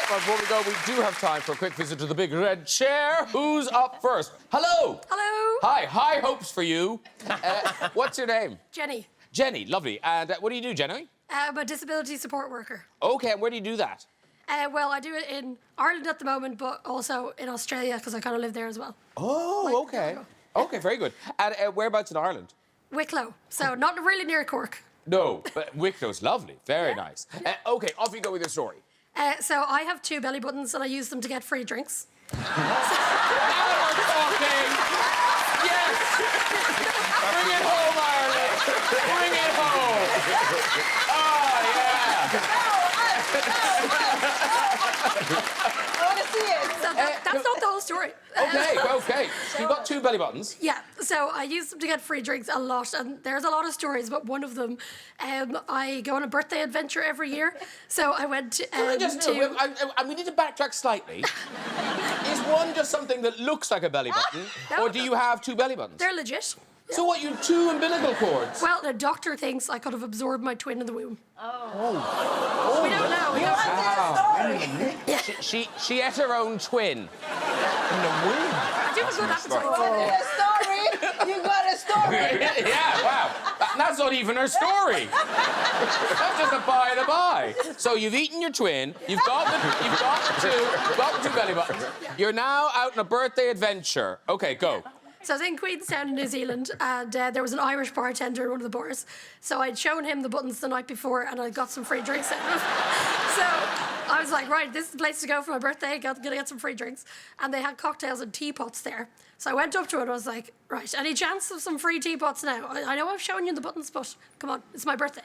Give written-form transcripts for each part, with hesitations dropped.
But before we go, we do have time for a quick visit to the big red chair. Who's up first? Hello. Hello. Hi. High hopes for you. What's your name? Jenny. Jenny. Lovely. And what do you do, Jenny? I'm a disability support worker. Okay. And where do you do that? Well, I do it in Ireland at the moment, but also in Australia because I kind of live there as well. Oh, okay. Okay, very good. And whereabouts in Ireland? Wicklow, so not really near Cork. No, but Wicklow's lovely. Very nice. Okay, off you go with your story. So I have 2 belly buttons and I use them to get free drinks. Now we're talking! Yes! Bring it home, Ireland! Bring it home! Oh, I want to see it. So that's not the whole story. yeah! Okay. So you've got 2 belly buttons. Yeah, so I use them to get free drinks a lot, and there's a lot of stories, but one of them, I go on a birthday adventure every year. So I went to... we need to backtrack slightly. Is one just something that looks like a belly button, or do you have 2 belly buttons? They're legit. So what, you 2 umbilical cords? Well, the doctor thinks I could have absorbed my twin in the womb. Oh. We don't know. We don't know. She ate her own twin. In the womb. I do have a good appetite. You got a story. Yeah, wow. That's not even her story. That's just a by the by. So you've eaten your twin, you've got the 2 belly buttons. You're now out on a birthday adventure. Okay, go. So I was in Queenstown in New Zealand, and there was an Irish bartender in one of the bars. So I'd shown him the buttons the night before, and I got some free drinks out of them. So I was like, right, this is the place to go for my birthday. Gonna get some free drinks. And they had cocktails and teapots there. So I went up to it and I was like, right, any chance of some free teapots now? I know I've shown you the buttons, but come on, it's my birthday.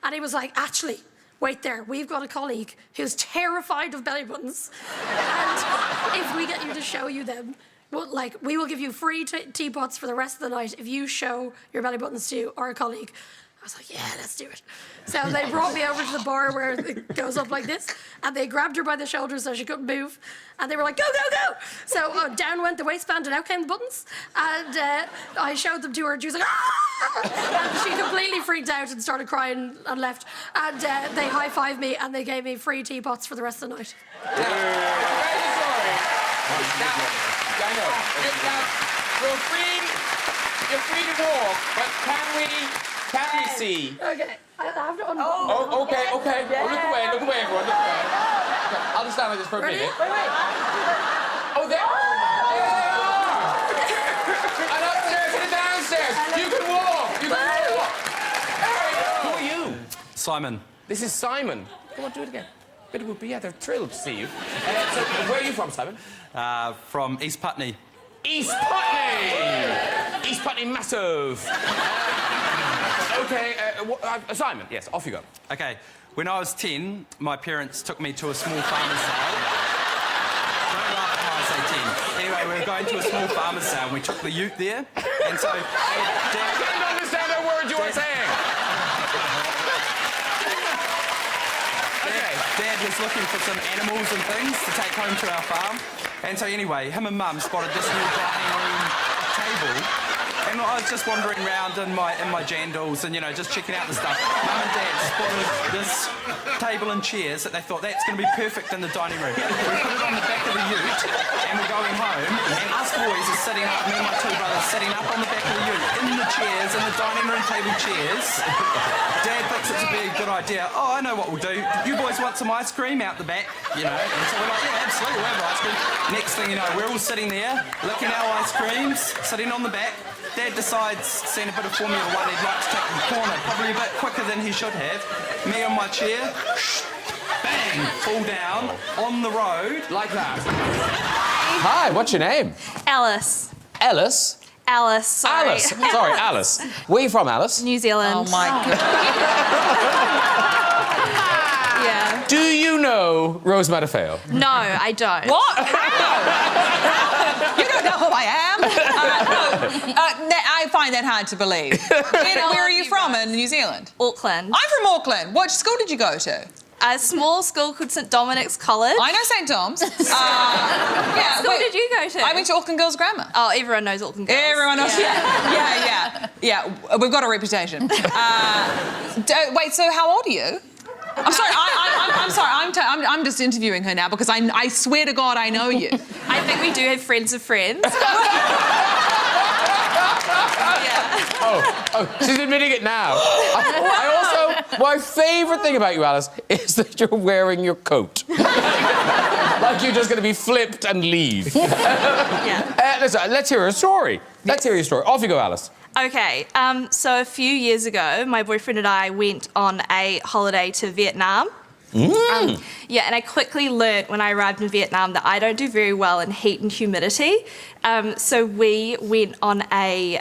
And he was like, actually, wait there, we've got a colleague who's terrified of belly buttons. And if we get you to show you them, well, we will give you free teapots for the rest of the night if you show your belly buttons to our colleague. I was like, yeah, let's do it. So they brought me over to the bar where it goes up like this, and they grabbed her by the shoulders so she couldn't move, and they were like, go, go, go! So down went the waistband, and out came the buttons, and I showed them to her, and she was like, ah! And she completely freaked out and started crying and left. And they high-fived me, and they gave me free teapots for the rest of the night. I know. You're free to talk, but can we see? Okay, I have to unbutton. Oh, okay. Oh, look away, everyone, look away. Okay, I'll just stand like this for a minute. Wait. Oh, there they are! And upstairs and downstairs. You can walk. Who are you? Simon. This is Simon. Come on, do it again. Yeah, they're thrilled to see you. So, where are you from, Simon? From East Putney. East Putney! East Putney massive. Okay, Simon, yes, off you go. Okay, when I was 10, my parents took me to a small farmer's sale. Don't laugh when I say 10. Anyway, we were going to a small farmer's sale and we took the ute there. And so... I didn't understand a word you were saying. Dad was looking for some animals and things to take home to our farm. And so anyway, him and Mum spotted this new dining room table. And I was just wandering around in my jandals and, just checking out the stuff. Mum and Dad spotted this table and chairs that they thought that's going to be perfect in the dining room. We put it on the back of the ute and we're going home. And us boys are sitting up, me and my 2 brothers, sitting up on the back of the ute in the chairs, in the dining room table chairs. Dad thinks it's a big good idea. Oh, I know what we'll do. You boys want some ice cream out the back, And so we're like, yeah, absolutely, we'll have ice cream. Next thing you know, we're all sitting there, licking our ice creams, sitting on the back. Dad decides, seeing a bit of Formula One, he'd like to take the corner, probably a bit quicker than he should have. Me on my chair, bang, fall down on the road. Like that. Hi, what's your name? Alice. Alice? Alice, sorry. Alice. Sorry, Alice. Where are you from, Alice? New Zealand. Oh, my God. Yeah. Do you know Rose Matafeo? No, I don't. What? How? You don't know who I am? I find that hard to believe. Where are you from in New Zealand? Auckland. I'm from Auckland. What school did you go to? A small school called St Dominic's College. I know St Dom's. What school did you go to? I went to Auckland Girls Grammar. Oh, everyone knows Auckland Girls. Everyone knows. Yeah. We've got a reputation. Wait, so how old are you? I'm sorry. I'm sorry. I'm just interviewing her now because I swear to God I know you. I think we do have friends of friends. Oh, she's admitting it now. I also, my favourite thing about you, Alice, is that you're wearing your coat. Like you're just going to be flipped and leave. Let's hear her story. Let's hear your story. Off you go, Alice. Okay, so a few years ago, my boyfriend and I went on a holiday to Vietnam. Yeah, and I quickly learnt when I arrived in Vietnam that I don't do very well in heat and humidity. So we went on a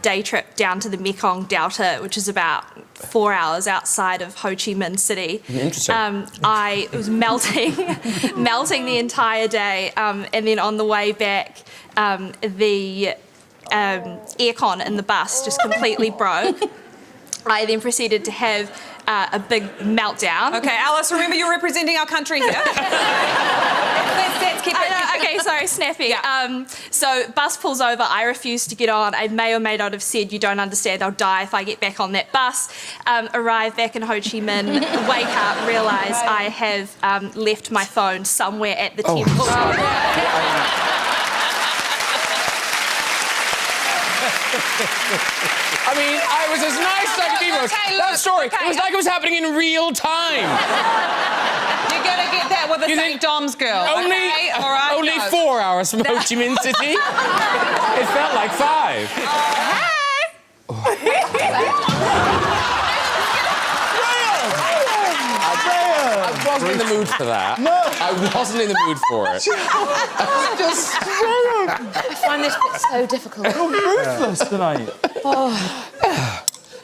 day trip down to the Mekong Delta, which is about 4 hours outside of Ho Chi Minh City. Interesting. It was melting, melting the entire day, and then on the way back, the aircon in the bus just completely broke. I then proceeded to have a big meltdown. Okay, Alice, remember you're representing our country here. Let's keep it. Okay, sorry, snappy. Yeah. So bus pulls over, I refuse to get on. I may or may not have said, you don't understand, I'll die if I get back on that bus. Arrive back in Ho Chi Minh, wake up, realise I have left my phone somewhere at the temple. I mean, I was as nice as I could be. Okay, That look, story, okay. it was like it was happening in real time. You're gonna get that with a You St. think- Dom's girl. Only, okay? All right, only no. 4 hours from Ho Chi Minh City. It felt like 5. I wasn't in the mood for that. No. I wasn't in the mood for it. I find this bit so difficult. Ruthless tonight.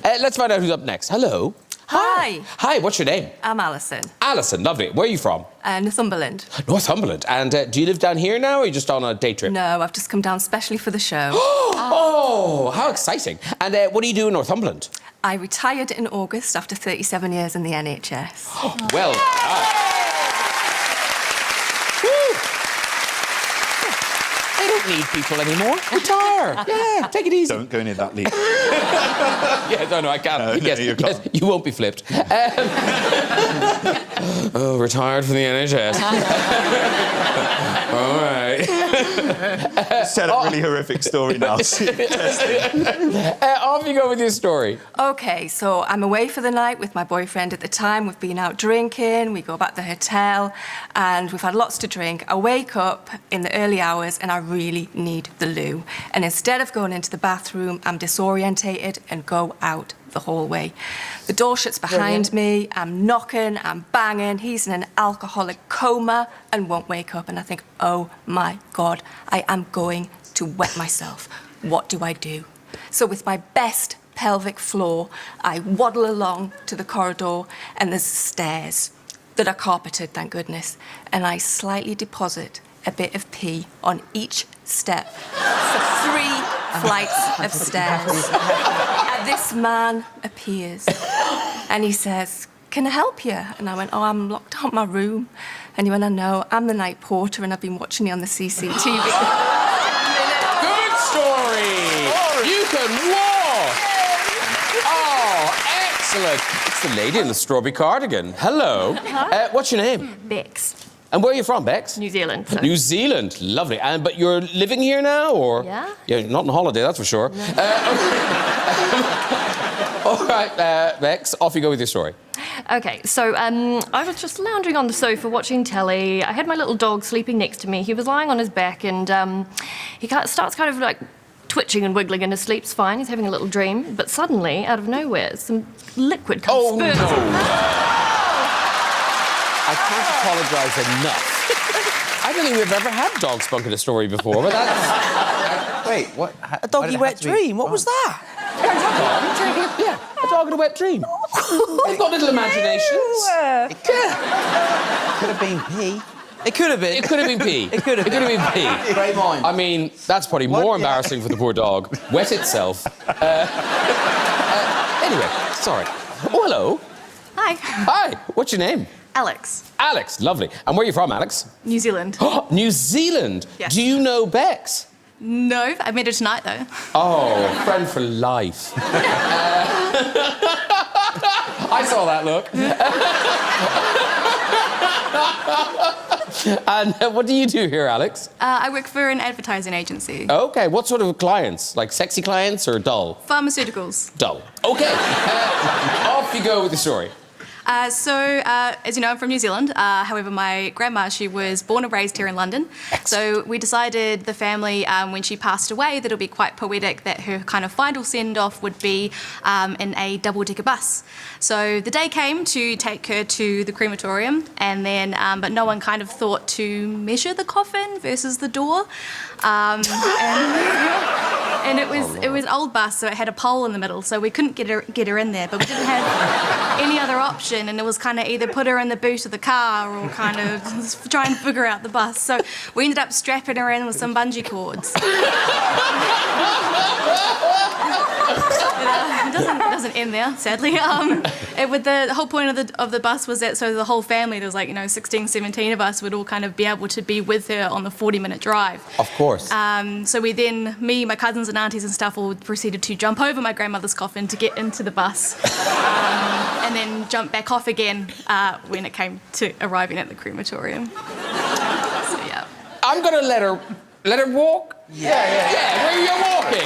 Let's find out who's up next. Hello. Hi, Hi, what's your name? I'm Alison, Alison, lovely. Where are you from? Northumberland. Northumberland. And do you live down here now, or are you just on a day trip? No, I've just come down specially for the show. Oh, how exciting. And what do you do in Northumberland? I retired in August after 37 years in the NHS. Well done. Woo. They don't need people anymore. Retire. Yeah, take it easy. Don't go near that lead. Yeah, no, I can't. No, yes, you can't. yes, you won't be flipped. Oh, retired from the NHS. All right. Said a really horrific story now. Off you go with your story. Okay, so I'm away for the night with my boyfriend at the time. We've been out drinking, we go back to the hotel, and we've had lots to drink. I wake up in the early hours and I really need the loo. And instead of going into the bathroom, I'm disorientated and go out the hallway. The door shuts behind me, I'm knocking, I'm banging, he's in an alcoholic coma and won't wake up. And I think, oh my God, I am going to wet myself. What do I do? So with my best pelvic floor, I waddle along to the corridor and there's stairs that are carpeted, thank goodness, and I slightly deposit a bit of pee on each step for 3 flights of stairs. And this man appears and he says, "Can I help you?" And I went, "Oh, I'm locked out my room." And he went, "I know, I'm the night porter and I've been watching you on the CCTV. Good story. You can walk. Oh, excellent. It's the lady in the strawberry cardigan. Hello. What's your name? Bex, And where are you from, Bex? New Zealand. So. New Zealand. Lovely. But you're living here now, or? Yeah. Yeah, not on holiday, that's for sure. All right, Bex, off you go with your story. Okay, so I was just lounging on the sofa watching telly. I had my little dog sleeping next to me. He was lying on his back and he starts kind of like twitching and wiggling in his sleep's fine. He's having a little dream. But suddenly, out of nowhere, some liquid comes Oh, no. spurting. I can't apologise enough. I don't think we've ever had dog spunk in a story before, but that's... Wait, what? A doggy wet dream? What was that? Yeah, a dog in a wet dream. They've got little imaginations. It could have been pee. It could have been. It could have been pee. It could have been. pee. Great mind. I mean, that's probably What? more Yeah. embarrassing for the poor dog. Wet itself. Anyway, sorry. Oh, hello. Hi. Hi, what's your name? Alex, Alex, lovely. And where are you from, Alex? New Zealand. New Zealand. Yes. Do you know Bex? No, I met her tonight though. Oh, friend for life. I I saw that look. And what do you do here, Alex? I work for an advertising agency. Okay, what sort of clients? Like sexy clients or dull? Pharmaceuticals. Dull. Okay, off you go with the story. As you know, I'm from New Zealand. However, my grandma, she was born and raised here in London. Excellent. So we decided, the family, when she passed away, that it would be quite poetic that her kind of final send-off would be in a double-decker bus. So the day came to take her to the crematorium, and then, but no one kind of thought to measure the coffin versus the door. And it was an old bus, so it had a pole in the middle, so we couldn't get her in there, but we didn't have any other option, and it was kind of either put her in the boot of the car or kind of try and figure out the bus. So we ended up strapping her in with some bungee cords. It doesn't end there, sadly. The whole point of the bus was that so the whole family, there was 16, 17 of us, would all kind of be able to be with her on the 40-minute drive. Of course. So we then, me, my cousins and aunties and stuff, all proceeded to jump over my grandmother's coffin to get into the bus, and then jump back off again when it came to arriving at the crematorium. So yeah. I'm gonna let her walk. Yeah.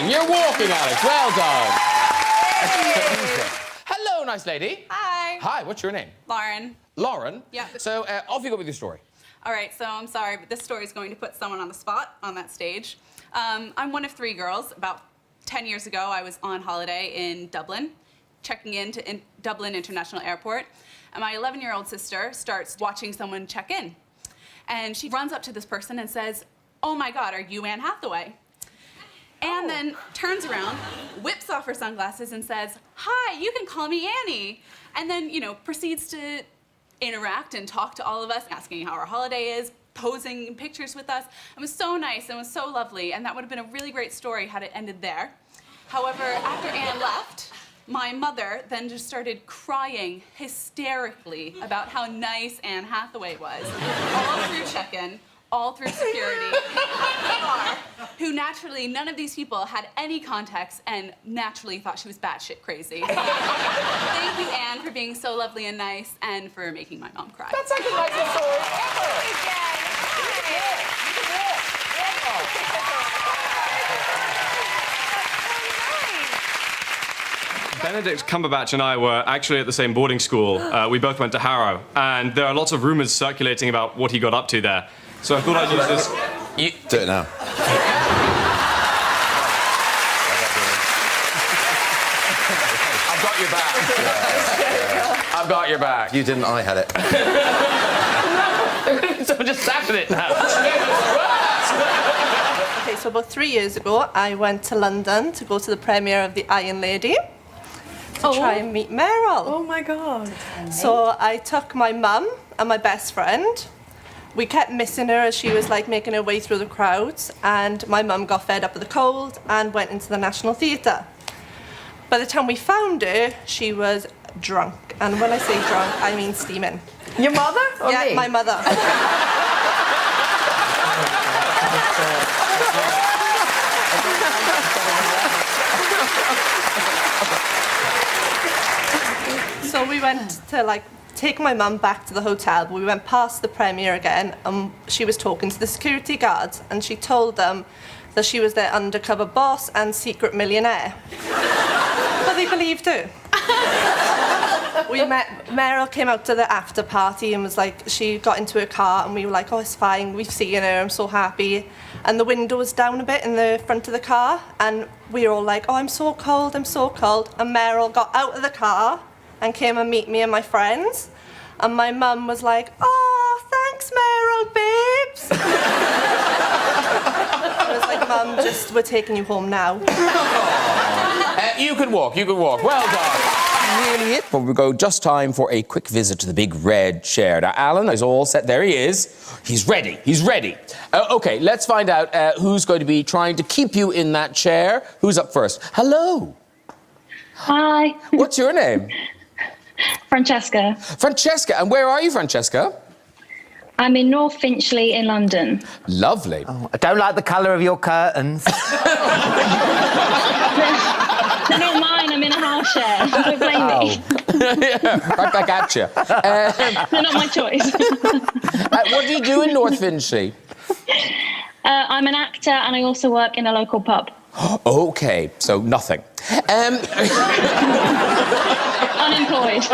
You're walking, Alex. Well done. Hello, nice lady. Hi. Hi. What's your name? Lauren. Lauren. Yeah. So off you go with your story. All right, so I'm sorry, but this story is going to put someone on the spot on that stage. I'm one of 3 girls. About 10 years ago, I was on holiday in Dublin, checking into Dublin International Airport, and my 11-year-old sister starts watching someone check in. And she runs up to this person and says, "Oh my God, are you Anne Hathaway?" And then turns around, whips off her sunglasses and says, "Hi, you can call me Annie." And then, proceeds to interact and talk to all of us, asking how our holiday is, posing pictures with us. It was so nice and it was so lovely, and that would have been a really great story had it ended there. However, after Anne left, my mother then just started crying hysterically about how nice Anne Hathaway was, all through check-in, all through security, who naturally, none of these people had any context and naturally thought she was batshit crazy. Thank you, Anne, for being so lovely and nice and for making my mom cry. That's like the nicest story Benedict Cumberbatch and I were actually at the same boarding school. We both went to Harrow, and there are lots of rumours circulating about what he got up to there. So I thought I'd use this. Do it now. I've got your back. I've got your back. You didn't, I had it. So just sat in it now. Okay, so about 3 years ago, I went to London to go to the premiere of The Iron Lady to try and meet Meryl. Oh my God. So I took my mum and my best friend. We kept missing her as she was making her way through the crowds, and my mum got fed up with the cold and went into the National Theatre. By the time we found her, she was drunk. And when I say drunk, I mean steaming. Your mother? Or Yeah, me? my mother. So we went to take my mum back to the hotel, but we went past the premiere again, and she was talking to the security guards, and she told them that she was their undercover boss and secret millionaire. But they believed her. Meryl came out to the after party and was she got into her car, and we were like, "Oh, it's fine, we've seen her, I'm so happy." And the window was down a bit in the front of the car, and we were all like, "Oh, I'm so cold, I'm so cold." And Meryl got out of the car and came and meet me and my friends. And my mum was like, "Oh, thanks, Meryl, babes." I was like, "Mum, we're taking you home now." You could walk. Well done. Really it, but we'll go just time for a quick visit to the big red chair. Now, Alan is all set. There he is. He's ready. Okay, let's find out who's going to be trying to keep you in that chair. Who's up first? Hello. Hi. What's your name? Francesca. Francesca. And where are you, Francesca? I'm in North Finchley in London. Lovely. Oh, I don't like the colour of your curtains. They're not mine. I'm in a house I'll share. Don't blame me. Yeah, right back at you. They're not my choice. What do you do in North Finchley? I'm an actor and I also work in a local pub. Okay, so nothing. Unemployed.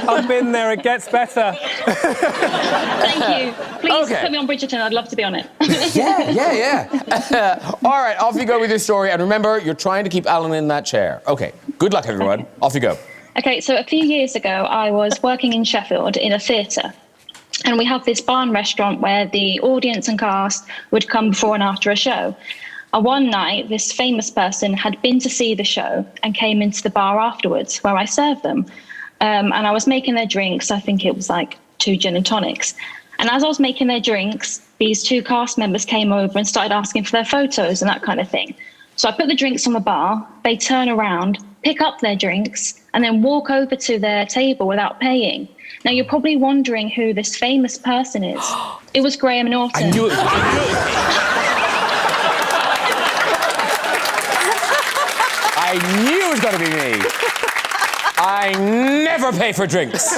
I've been there, it gets better. Thank you. Please put me on Bridgerton, I'd love to be on it. Yeah. All right, off you go with your story. And remember, you're trying to keep Alan in that chair. Okay, good luck, everyone. Off you go. Okay, so a few years ago, I was working in Sheffield in a theatre. And we have this bar and restaurant where the audience and cast would come before and after a show. And one night, this famous person had been to see the show and came into the bar afterwards, where I served them. And I was making their drinks. I think it was like 2 gin and tonics. And as I was making their drinks, these 2 cast members came over and started asking for their photos and that kind of thing. So I put the drinks on the bar, they turn around, pick up their drinks, and then walk over to their table without paying. Now, you're probably wondering who this famous person is. It was Graham Norton. I knew it. I knew it was going to be me. I never pay for drinks.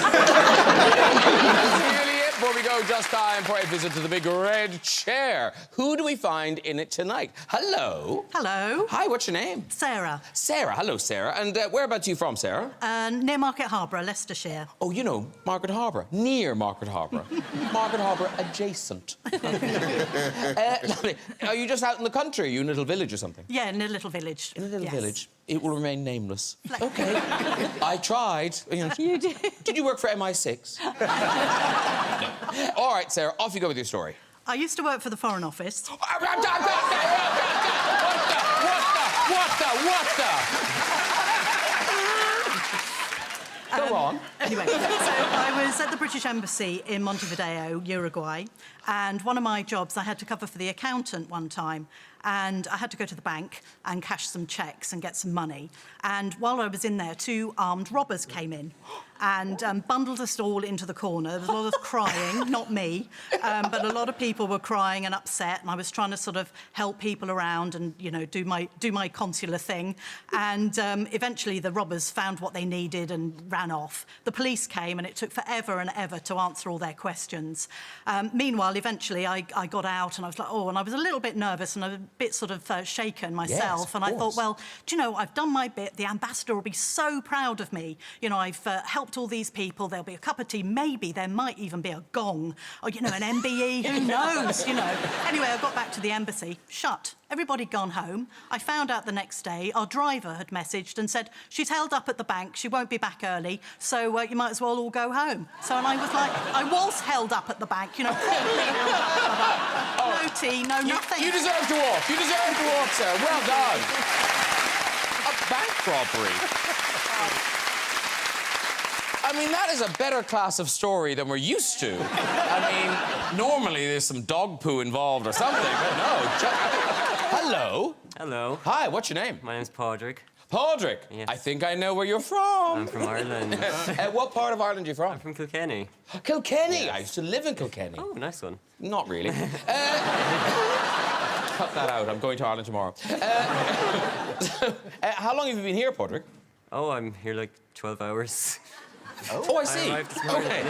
Before we go, just time for a visit to the big red chair. Who do we find in it tonight? Hello. Hello. Hi, what's your name? Sarah. Sarah. Hello, Sarah. And whereabouts are you from, Sarah? Near Market Harbour, Leicestershire. Oh, you know, Market Harbour. Near Market Harbour. Market Harbour adjacent. Lovely. Are you just out in the country? Are you in a little village or something? Yeah, in a little village. In a little village. It will remain nameless. Okay. I tried. You did. Did you work for MI6? No. All right, Sarah, off you go with your story. I used to work for the Foreign Office. What the? Go on. Anyway, so I was at the British Embassy in Montevideo, Uruguay, and one of my jobs I had to cover for the accountant one time, and I had to go to the bank and cash some cheques and get some money. And while I was in there, 2 armed robbers came in and bundled us all into the corner. There was a lot of crying, not me, but a lot of people were crying and upset, and I was trying to sort of help people around and, you know, do my consular thing. And eventually the robbers found what they needed and ran off. The police came, and it took forever and ever to answer all their questions. Meanwhile, eventually I got out, and I was like, oh, and I was a little bit nervous and a bit sort of shaken myself. Yes, and I thought, well, do you know, I've done my bit. The ambassador will be so proud of me. You know, I've helped all these people. There'll be a cup of tea. Maybe there might even be a gong or, you know, an MBE. Who knows, you know. Anyway, I got back to the embassy. Shut. Everybody gone home. I found out the next day our driver had messaged and said, she's held up at the bank. She won't be back early. So you might as well all go home. So, and I was like, I was held up at the bank, you know. No tea, no nothing. You deserve to walk. You deserve to walk, sir. Well done. A bank robbery. I mean, that is a better class of story than we're used to. I mean, normally there's some dog poo involved or something, but no. Hello. Hello. Hi, what's your name? My name's Padraig. Padraig? Yes. I think I know where you're from. I'm from Ireland. What part of Ireland are you from? I'm from Kilkenny. Kilkenny? Yes. I used to live in Kilkenny. Oh, nice one. Not really. Cut that out. I'm going to Ireland tomorrow. How long have you been here, Padraig? Oh, I'm here like 12 hours. Oh, I see. arrived this morning. Okay.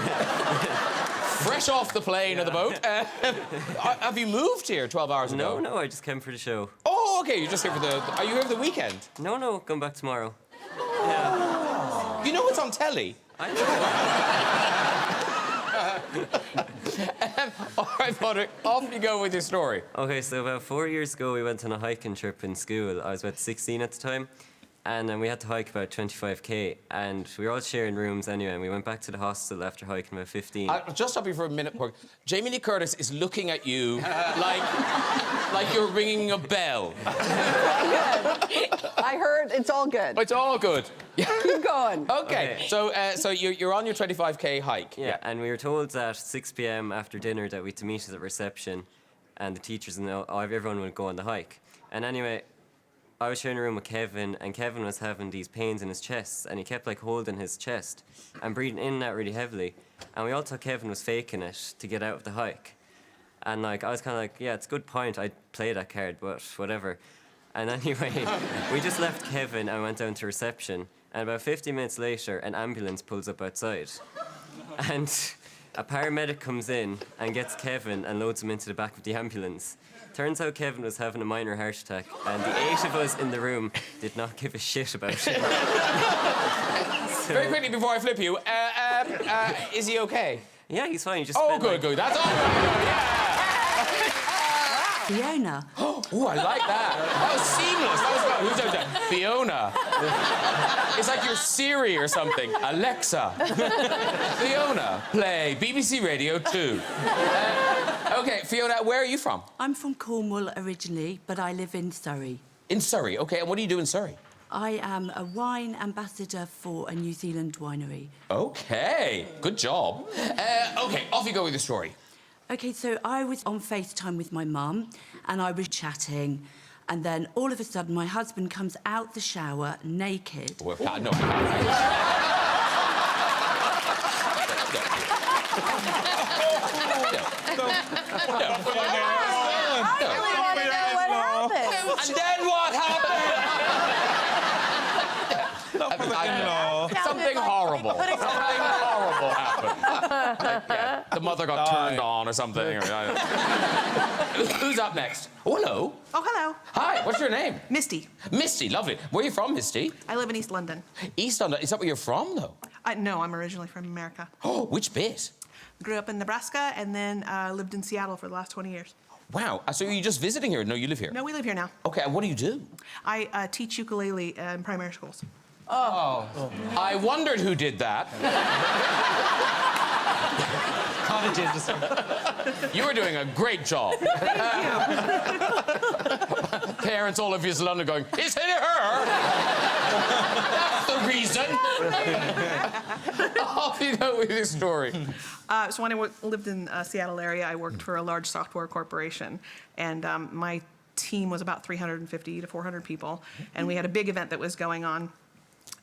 Fresh off the plane or the boat. Have you moved here 12 hours ago? No, I just came for the show. Oh, okay. You're just here for the... Are you here for the weekend? No, come back tomorrow. Oh. You know it's on telly. I know. All right, Padraig, off you go with your story. Okay, so about 4 years ago, we went on a hiking trip in school. I was about 16 at the time. And then we had to hike about 25k, and we were all sharing rooms anyway, and we went back to the hostel after hiking about 15. Just stop you for a minute, Padraig. Jamie Lee Curtis is looking at you like you're ringing a bell. I heard it's all good. It's all good. Keep going. Okay. So you're on your 25k hike. Yeah, and we were told at 6 p.m. after dinner that we had to meet at the reception, and the teachers and everyone would go on the hike. And anyway, I was sharing a room with Kevin, and Kevin was having these pains in his chest, and he kept like holding his chest and breathing in and out really heavily. And we all thought Kevin was faking it to get out of the hike. And like I was kind of like, yeah, it's a good point. I'd play that card, but whatever. And anyway, we just left Kevin and went down to reception. And about 50 minutes later, an ambulance pulls up outside. And a paramedic comes in and gets Kevin and loads him into the back of the ambulance. Turns out Kevin was having a minor heart attack, and the 8 of us in the room did not give a shit about it. Very quickly before I flip you, is he okay? Yeah, he's fine. He just good. That's all right. Fiona. Oh, I like that. That was seamless. That was who's that? Fiona. It's like you're Siri or something. Alexa. Fiona, play BBC Radio 2. Okay, Fiona, where are you from? I'm from Cornwall originally, but I live in Surrey. In Surrey, okay. And what do you do in Surrey? I am a wine ambassador for a New Zealand winery. Okay, good job. Okay, off you go with your story. Okay, so I was on FaceTime with my mum, and I was chatting, and then all of a sudden my husband comes out the shower naked. No, I can't. And then what happened? Something horrible. Something horrible happened. The mother got turned on or something. Who's up next? Oh, hello. Oh, hello. Hi, what's your name? Misty. Misty, lovely. Where are you from, Misty? I live in East London. East London? Is that where you're from, though? No, I'm originally from America. Oh, which bit? Grew up in Nebraska and then lived in Seattle for the last 20 years. Wow. So are you just visiting here? No, you live here? No, we live here now. Okay, and what do you do? I teach ukulele in primary schools. Oh. I wondered who did that. You were doing a great job. Parents all over East London going, is it her? That's the reason. Off you go with your story. So when I lived in Seattle area, I worked for a large software corporation, and my team was about 350 to 400 people, and we had a big event that was going on.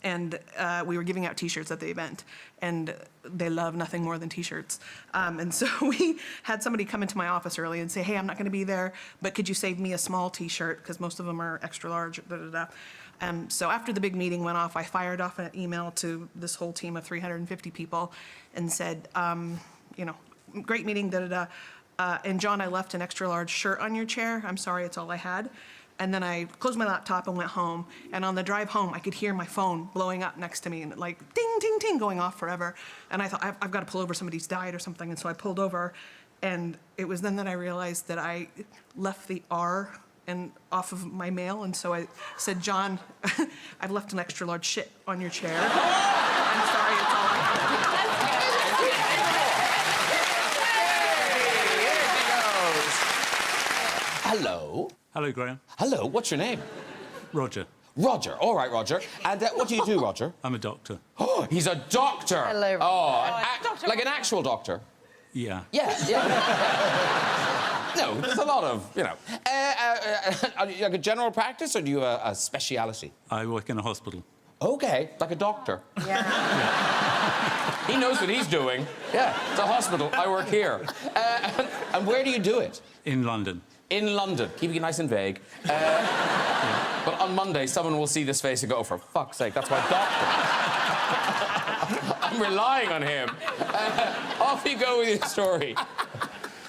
And we were giving out T-shirts at the event, and they love nothing more than T-shirts. And so we had somebody come into my office early and say, hey, I'm not going to be there, but could you save me a small T-shirt, because most of them are extra large, So after the big meeting went off, I fired off an email to this whole team of 350 people and said, great meeting, and John, I left an extra large shirt on your chair. I'm sorry, it's all I had. And then I closed my laptop and went home. And on the drive home, I could hear my phone blowing up next to me and like ding, ding, ding going off forever. And I thought, I've got to pull over, somebody's died or something. And so I pulled over. And it was then that I realized that I left the R off of my mail. And so I said, John, I've left an extra large shit on your chair. I'm sorry, it's all I have. Hello. Hello, Graham. Hello, what's your name? Roger. Roger, all right, Roger. And what do you do, Roger? I'm a doctor. Oh, he's a doctor. Hello, Roger. Oh, like an actual doctor? Yeah. Yeah. No, there's a lot of, like a general practice, or do you have a speciality? I work in a hospital. Okay, like a doctor. Yeah. He knows what he's doing. Yeah, it's a hospital. I work here. And where do you do it? In London. In London, keeping it nice and vague. But on Monday, someone will see this face and go, oh, for fuck's sake, that's my doctor. I'm relying on him. Off you go with your story.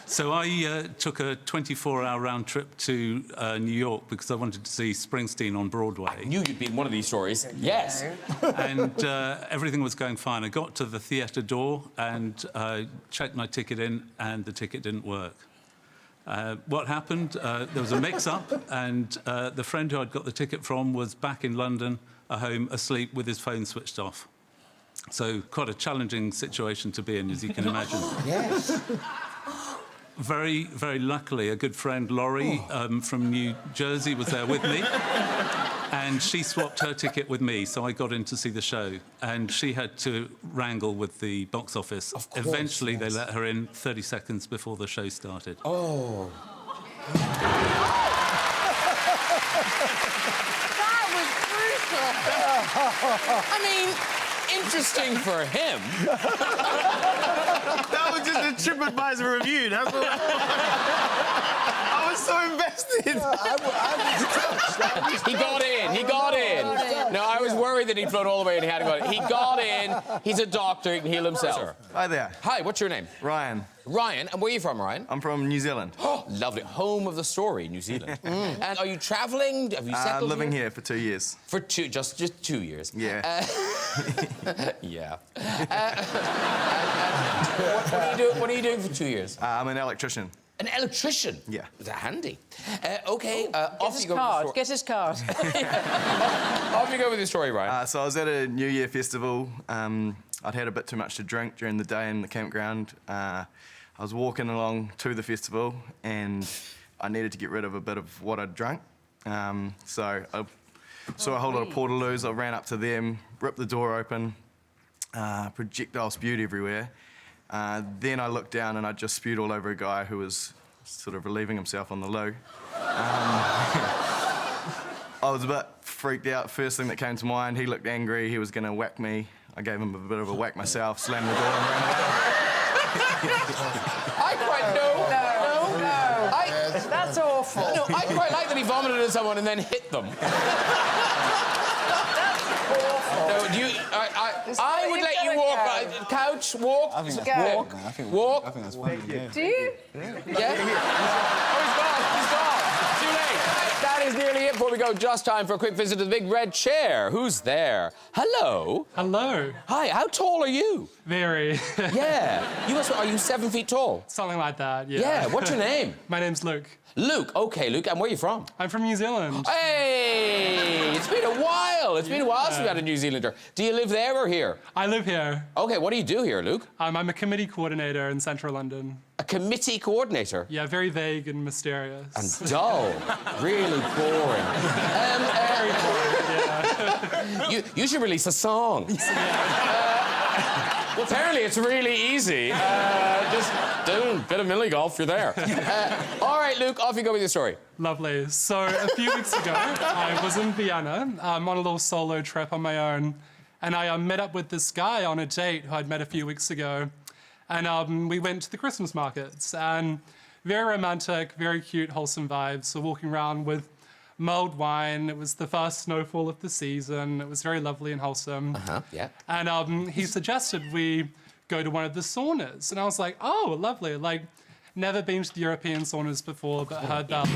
So I took a 24-hour round trip to New York because I wanted to see Springsteen on Broadway. I knew you'd be in one of these stories. Yes. And everything was going fine. I got to the theatre door and checked my ticket in, and the ticket didn't work. What happened? There was a mix-up, and the friend who I'd got the ticket from was back in London, at home, asleep with his phone switched off. So quite a challenging situation to be in, as you can imagine. Yes. Very, very luckily, a good friend, Laurie, from New Jersey, was there with me. And she swapped her ticket with me, so I got in to see the show. And she had to wrangle with the box office. Of course, eventually, yes. they let her in 30 seconds before the show started. Oh. That was brutal. I mean, interesting for him. That was just a TripAdvisor review. That's what I was so invested. He got in. No, I was worried that he'd flown all the way and he hadn't got it. He got in. He's a doctor. He can heal himself. Hi there. Hi, what's your name? Ryan. Ryan, and where are you from, Ryan? I'm from New Zealand. Oh, lovely. Home of the story, New Zealand. And are you travelling? Have you settled living here for 2 years. For just 2 years? Yeah. Yeah. What are you doing for 2 years? I'm an electrician. An electrician? Yeah. That's handy. Okay, off you go. Get his card. Off you go with your story, Ryan. So I was at a New Year festival. I'd had a bit too much to drink during the day in the campground. I was walking along to the festival and I needed to get rid of a bit of what I'd drunk. So I saw a whole lot of portaloos. I ran up to them, ripped the door open, projectile spewed everywhere. Then I looked down and I just spewed all over a guy who was sort of relieving himself on the loo. I was a bit freaked out. First thing that came to mind, he looked angry. He was going to whack me. I gave him a bit of a whack myself, slammed the door and ran away. I quite know. No. That's awful. No, I quite like that he vomited at someone and then hit them. No, do you? I would let you walk. Couch, walk, I think that's walk, fine. I think walk. I think that's fine. Yeah. Do you? Yeah. Oh, he's gone. He's gone. Too late. That is nearly it before we go. Just time for a quick visit to the big red chair. Who's there? Hello. Hello. Hi. How tall are you? Very. Yeah. You must. Are you 7 feet tall? Something like that. Yeah. Yeah. What's your name? My name's Luke. Luke. Okay, Luke. And where are you from? I'm from New Zealand. Hey! It's been a while. It's been a while since we had a New Zealander. Do you live there or here? I live here. Okay. What do you do here, Luke? I'm a committee coordinator in central London. A committee coordinator? Yeah, very vague and mysterious. And dull. Really boring. Very boring, yeah. You should release a song. Well, apparently it's really easy. Just do a bit of mini golf, you're there. All right, Luke, off you go with your story. Lovely. So a few weeks ago, I was in Vienna on a little solo trip on my own, and I met up with this guy on a date who I'd met a few weeks ago. And we went to the Christmas markets, and very romantic, very cute, wholesome vibes. So walking around with mulled wine. It was the first snowfall of the season. It was very lovely and wholesome. Yeah. And he suggested we go to one of the saunas. And I was like, oh, lovely. Like, never been to the European saunas before, but heard that.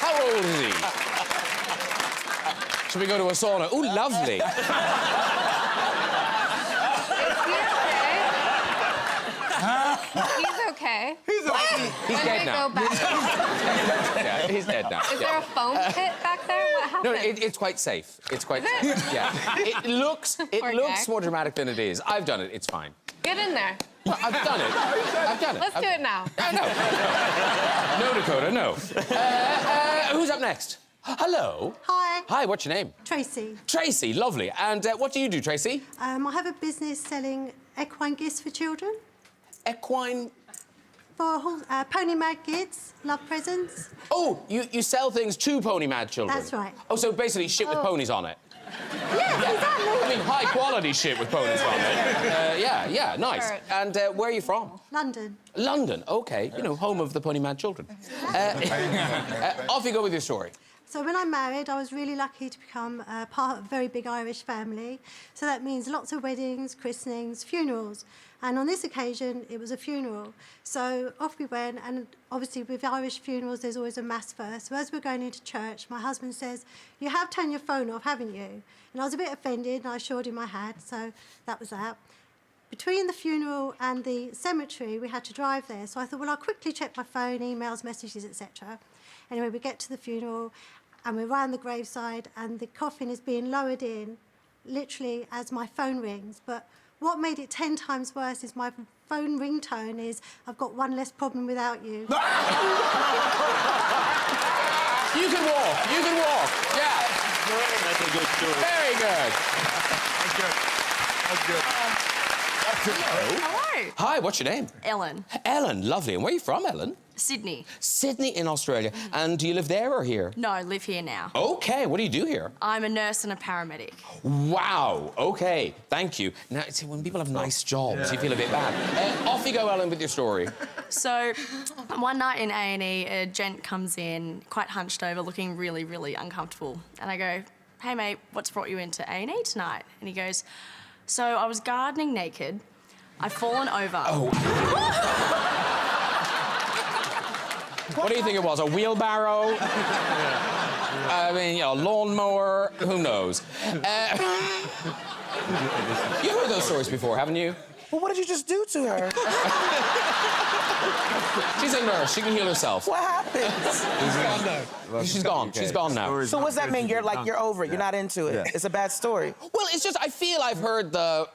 How old is he? Should we go to a sauna? Ooh, lovely. He's okay. He's dead now. Yeah, he's dead now. Is there a foam pit back there? What happened? No, it's quite safe. It's quite safe. Yeah. It looks more dramatic than it is. I've done it. It's fine. Get in there. Well, I've done it. I've done it. Let's do it now. No, Dakota, no. Who's up next? Hello. Hi. Hi, what's your name? Tracy. Tracy, lovely. And what do you do, Tracy? I have a business selling equine gifts for children. Equine? For pony mad kids, love presents. Oh, you sell things to pony mad children? That's right. Oh, so basically shit with ponies on it? Yes, exactly. I mean, high quality shit with ponies on it. Yeah, nice. And where are you from? London. London, okay. You know, home of the pony mad children. Off you go with your story. So when I married, I was really lucky to become part of a very big Irish family. So that means lots of weddings, christenings, funerals. And on this occasion, it was a funeral. So off we went, and obviously with Irish funerals, there's always a mass first. So as we're going into church, my husband says, "You have turned your phone off, haven't you?" And I was a bit offended, and I assured him I had, so that was that. Between the funeral and the cemetery, we had to drive there. So I thought, well, I'll quickly check my phone, emails, messages, etc. Anyway, we get to the funeral, and we're around the graveside, and the coffin is being lowered in, literally as my phone rings. But what made it 10 times worse is my phone ringtone is, "I've got one less problem without you." You can walk. You can walk. Yeah. That's a good story. Very good. That's good. That's good. Hello. Hello. Hi, what's your name? Ellen. Ellen, lovely. And where are you from, Ellen? Sydney. Sydney in Australia. And do you live there or here? No, I live here now. Okay, what do you do here? I'm a nurse and a paramedic. Wow, okay, thank you. Now, see, when people have nice jobs, you feel a bit bad. Off you go, Ellen, with your story. So one night in A&E, a gent comes in, quite hunched over, looking really, really uncomfortable. And I go, hey, mate, what's brought you into A&E tonight? And he goes, so I was gardening naked. I'd fallen over. Oh. What do you think it was? A wheelbarrow? I mean, you know, a lawnmower? Who knows? You've heard those stories before, haven't you? Well, what did you just do to her? She's a nurse. She can heal herself. What happened? She's gone. She's gone now. So what's that mean? You're over it. You're not into it. Yeah. It's a bad story. Well, it's just I feel I've heard I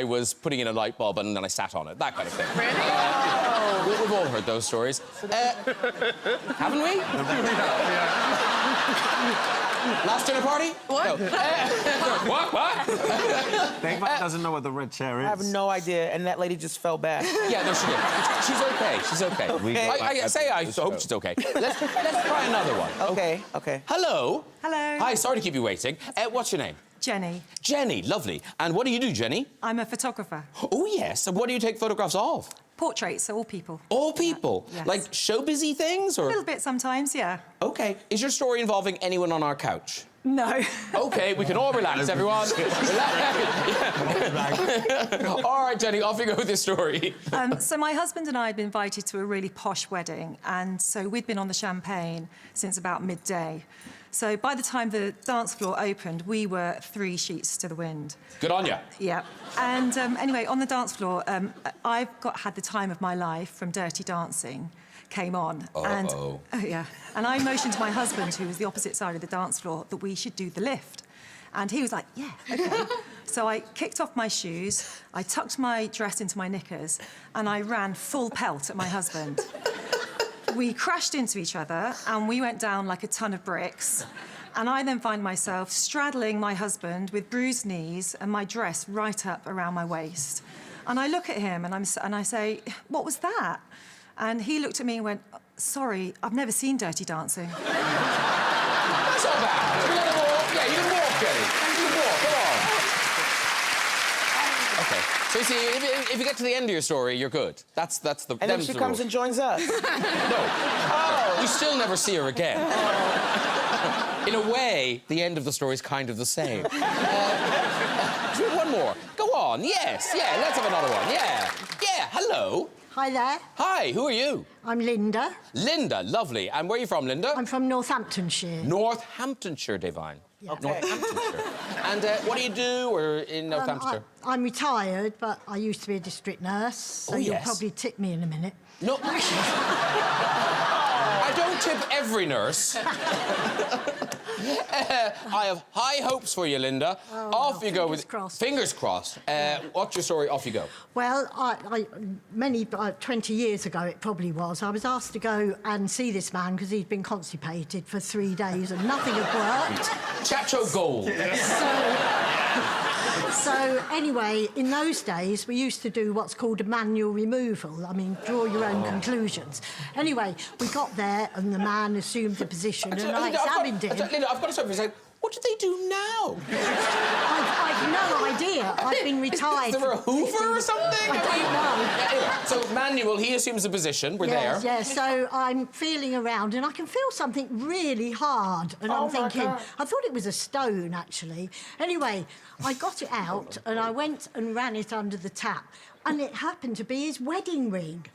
was putting in a light bulb and then I sat on it. That kind of thing. Really? We've all heard those stories. Haven't we? Last dinner party? What? No. What? Dagmar doesn't know what the red chair is. I have no idea, and that lady just fell back. Yeah, no, she did. She's okay. She's okay. I hope she's okay. Let's try another one. Okay. Hello. Hello. Hi, sorry to keep you waiting. What's your name? Jenny. Jenny, lovely. And what do you do, Jenny? I'm a photographer. Oh, yes. And what do you take photographs of? Portraits, so all people. All people? Yes. Like show-busy things, or...? A little bit sometimes, yeah. OK. Is your story involving anyone on our couch? No. OK, we can all relax, everyone. All right, Jenny, off you go with your story. So my husband and I had been invited to a really posh wedding, and so we'd been on the champagne since about midday. So by the time the dance floor opened, we were 3 sheets to the wind. Good on you. Yeah. And anyway, on the dance floor, had the time of my life from Dirty Dancing came on. Oh, yeah. And I motioned to my husband, who was the opposite side of the dance floor, that we should do the lift. And he was like, yeah, OK. So I kicked off my shoes, I tucked my dress into my knickers, and I ran full pelt at my husband. We crashed into each other, and we went down like a ton of bricks. And I then find myself straddling my husband with bruised knees and my dress right up around my waist. And I look at him, and I say, what was that? And he looked at me and went, sorry, I've never seen Dirty Dancing. That's not bad. You can walk. Yeah, you can walk, Jenny. You can walk. Come on. OK. So you see, if you get to the end of your story, you're good. That's the... And then she comes and joins us. No. Oh. You still never see her again. In a way, the end of the story is kind of the same. One more. Go on. Yes. Yeah, let's have another one. Yeah. Yeah, hello. Hi there. Hi, who are you? I'm Linda. Linda, lovely. And where are you from, Linda? I'm from Northamptonshire. Northamptonshire, Devine. Yeah. Okay. Northamptonshire. And what do you do in Northamptonshire? I'm retired, but I used to be a district nurse, so you'll probably tip me in a minute. No. I don't tip every nurse. I have high hopes for you, Linda. Off you go with... Fingers crossed. What's your story? Off you go. Well, 20 years ago it probably was, I was asked to go and see this man because he'd been constipated for 3 days and nothing had worked. Chacho Gold. So, anyway, in those days, we used to do what's called a manual removal. I mean, draw your own conclusions. Anyway, we got there and the man assumed the position and I examined him. Linda, I've got to stop you. What do they do now? I've no idea. I've been retired. Is there a Hoover or something? I don't know. Anyway, so manual, he assumes the position. We're there. Yes, so I'm feeling around and I can feel something really hard. And I'm thinking, I thought it was a stone, actually. Anyway, I got it out and I went and ran it under the tap. And it happened to be his wedding ring.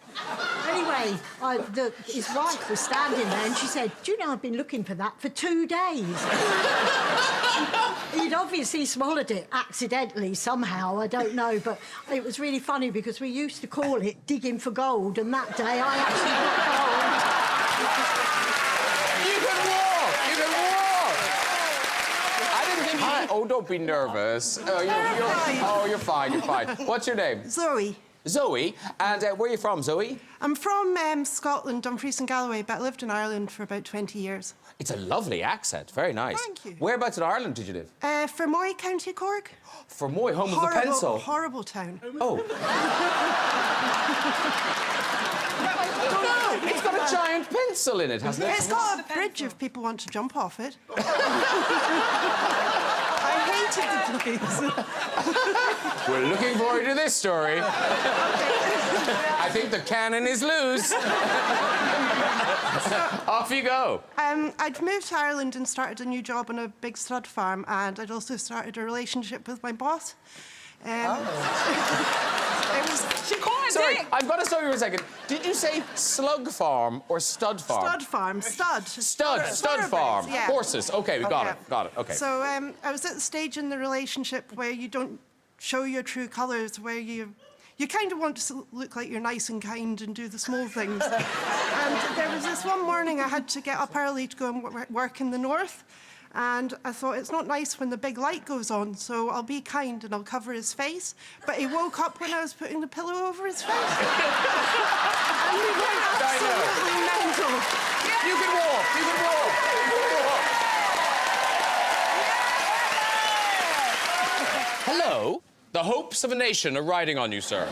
Anyway, his wife was standing there and she said, do you know, I've been looking for that for 2 days. He'd obviously swallowed it accidentally somehow, I don't know, but it was really funny because we used to call it digging for gold, and that day I actually got gold. You can walk! You can walk! I didn't think you... Oh, don't be nervous. You're fine, you're fine. What's your name? Zoe. Zoe. And where are you from, Zoe? I'm from Scotland, Dumfries and Galloway, but I lived in Ireland for about 20 years. It's a lovely accent. Very nice. Thank you. Whereabouts in Ireland did you live? Fermoy, County Cork. Fermoy, home of the pencil. Horrible town. Oh. No, it's got a giant pencil in it, hasn't it? It's got a bridge if people want to jump off it. I wanted the place. We're looking forward to this story. I think the cannon is loose. Off you go. I'd moved to Ireland and started a new job on a big stud farm, and I'd also started a relationship with my boss. It was... Sorry, I've got to stop you for a second. Did you say slug farm or stud farm? Stud farm, stud. Stud farm. Yeah. Horses. Okay, we got it. Okay. So I was at the stage in the relationship where you don't show your true colours, where you kind of want to look like you're nice and kind and do the small things. And there was this one morning I had to get up early to go and work in the north. And I thought, it's not nice when the big light goes on, so I'll be kind and I'll cover his face. But he woke up when I was putting the pillow over his face. And he went absolutely mental. You can walk. You can walk. Hello. The hopes of a nation are riding on you, sir.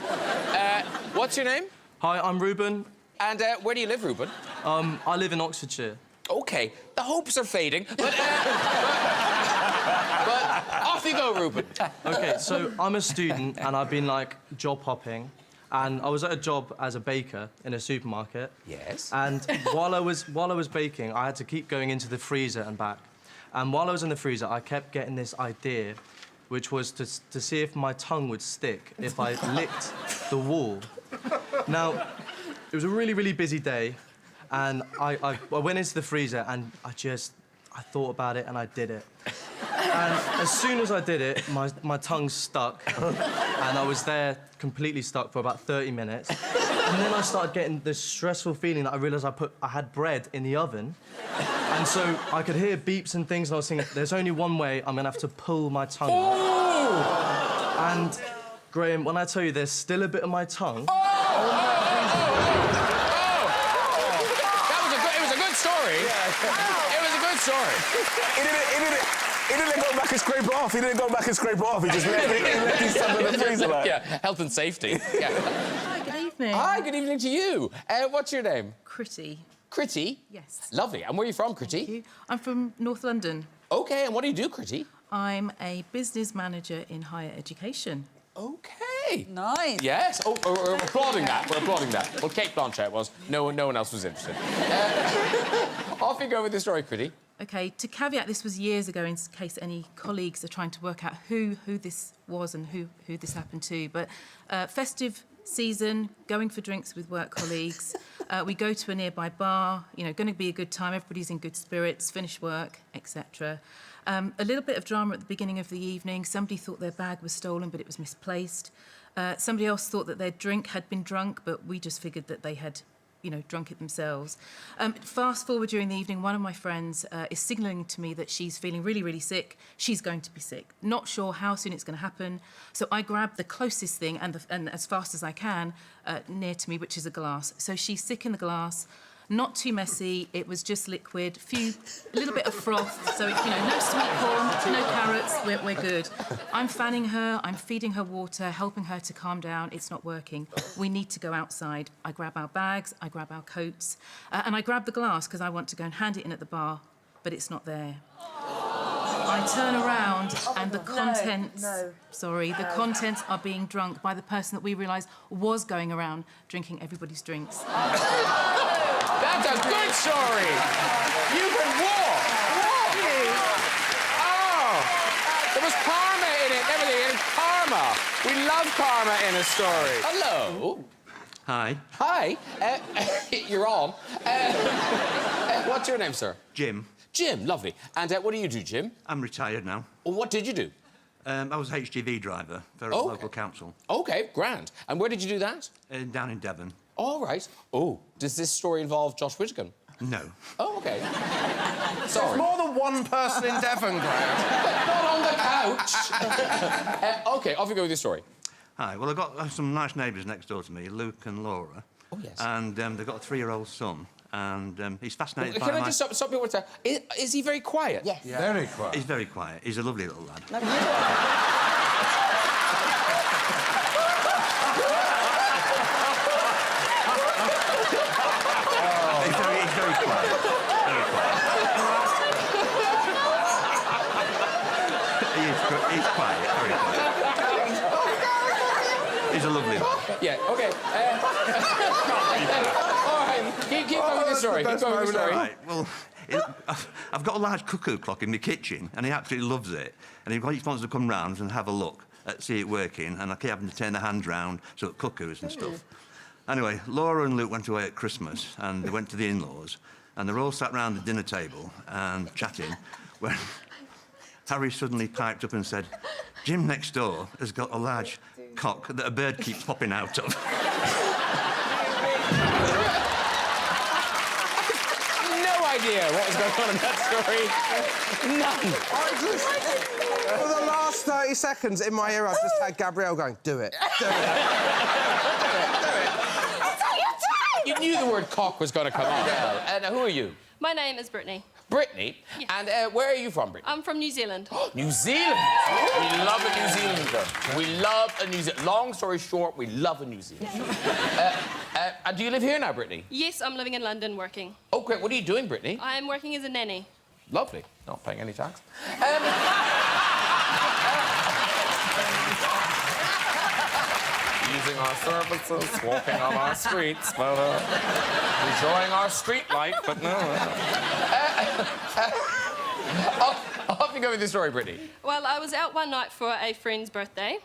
What's your name? Hi, I'm Ruben. And where do you live, Ruben? I live in Oxfordshire. Okay, the hopes are fading, but off you go, Ruben. Okay, so I'm a student and I've been like job hopping, and I was at a job as a baker in a supermarket. Yes. And while I was baking, I had to keep going into the freezer and back. And while I was in the freezer, I kept getting this idea, which was to see if my tongue would stick if I licked the wall. Now, it was a really, really busy day. And I went into the freezer and I thought about it and I did it. And as soon as I did it, my tongue stuck. And I was there completely stuck for about 30 minutes. And then I started getting this stressful feeling that I realised I had bread in the oven. And so I could hear beeps and things, and I was thinking, there's only one way, I'm gonna have to pull my tongue out. And Graham, when I tell you there's still a bit of my tongue... It was a good story. He didn't go back and scrape it off. He didn't go back and scrape it off. He just left his tongue in the freezer. Like. Yeah, health and safety. Yeah. Hi, good evening. Hi, good evening to you. What's your name? Critty. Critty? Yes. Lovely. And where are you from, Critty? Thank you. I'm from North London. OK, and what do you do, Critty? I'm a business manager in higher education. OK. Nice. Yes. Oh, we're applauding that. We're applauding that. Well, Kate Blanchett was. No one else was interested. Off you go with the story, Critty. OK, to caveat, this was years ago in case any colleagues are trying to work out who this was and who this happened to. But festive season, going for drinks with work colleagues. We go to a nearby bar, you know, going to be a good time. Everybody's in good spirits, finish work, etc. A little bit of drama at the beginning of the evening. Somebody thought their bag was stolen, but it was misplaced. Somebody else thought that their drink had been drunk, but we just figured that they had, you know, drunk it themselves. Fast forward during the evening, one of my friends is signalling to me that she's feeling really, really sick. She's going to be sick. Not sure how soon it's going to happen. So I grab the closest thing and as fast as I can near to me, which is a glass. So she's sick in the glass. Not too messy, it was just liquid, a little bit of froth, so, you know, no sweet corn, no carrots, we're good. I'm fanning her, I'm feeding her water, helping her to calm down, it's not working. We need to go outside. I grab our bags, I grab our coats, and I grab the glass because I want to go and hand it in at the bar, but it's not there. I turn around and the contents... the contents are being drunk by the person that we realised was going around drinking everybody's drinks. That's a good story. You can walk. Oh, there was karma in it, everything. And karma. We love karma in a story. Hello. Hi. Hi. You're on. What's your name, sir? Jim. Jim, lovely. And what do you do, Jim? I'm retired now. Well, what did you do? I was a HGV driver for a local council. OK, grand. And where did you do that? Down in Devon. All right. Oh, does this story involve Josh Whittaker? No. Oh, OK. Sorry. There's more than one person in Devon, Graham. Not on the couch. OK, off you go with your story. Hi. Well, I've got some nice neighbours next door to me, Luke and Laura. Oh, yes. And they've got a 3-year-old son. And he's fascinated by Can I just stop you one time? Is he very quiet? Yes. Yeah. Very quiet. He's very quiet. He's a lovely little lad. He's very quiet. Very quiet. quiet, very quiet. He's a lovely lad. Yeah, okay. All right, keep going with the story. Keep going with the story. Right, well, I've got a large cuckoo clock in my kitchen, and he absolutely loves it. And he wants to come round and have a look, see it working, and I keep having to turn the hand round so it cuckoos and stuff. Anyway, Laura and Luke went away at Christmas, and they went to the in-laws, and they're all sat round the dinner table and chatting, when Harry suddenly piped up and said, Jim next door has got a large cock that a bird keeps popping out of. No idea what was going on in that story. None. For the last 30 seconds in my ear, I've just had Gabrielle going, do it. Do it. You knew the word cock was going to come up. And who are you? My name is Brittany. Brittany? Yes. And where are you from, Brittany? I'm from New Zealand. New Zealand? We love a New Zealander. We love a New Zealand. Long story short, we love a New Zealand. Do you live here now, Brittany? Yes, I'm living in London working. Oh, great. What are you doing, Brittany? I'm working as a nanny. Lovely. Not paying any tax. Using our services, walking on our streets, but enjoying our street life, but no. Off you go with the story, Brittany. Well, I was out one night for a friend's birthday.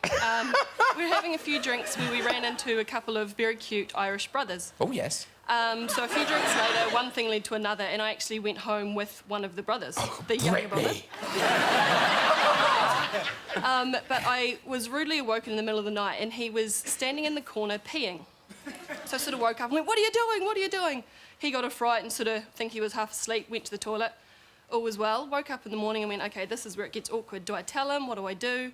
We were having a few drinks where we ran into a couple of very cute Irish brothers. Oh, yes. So a few drinks later, one thing led to another, and I actually went home with one of the brothers, the younger brother. But I was rudely awoken in the middle of the night, and he was standing in the corner peeing. So I sort of woke up and went, "What are you doing? What are you doing?" He got a fright and sort of think he was half asleep, went to the toilet. All was well. Woke up in the morning and went, "OK, this is where it gets awkward. Do I tell him? What do I do?"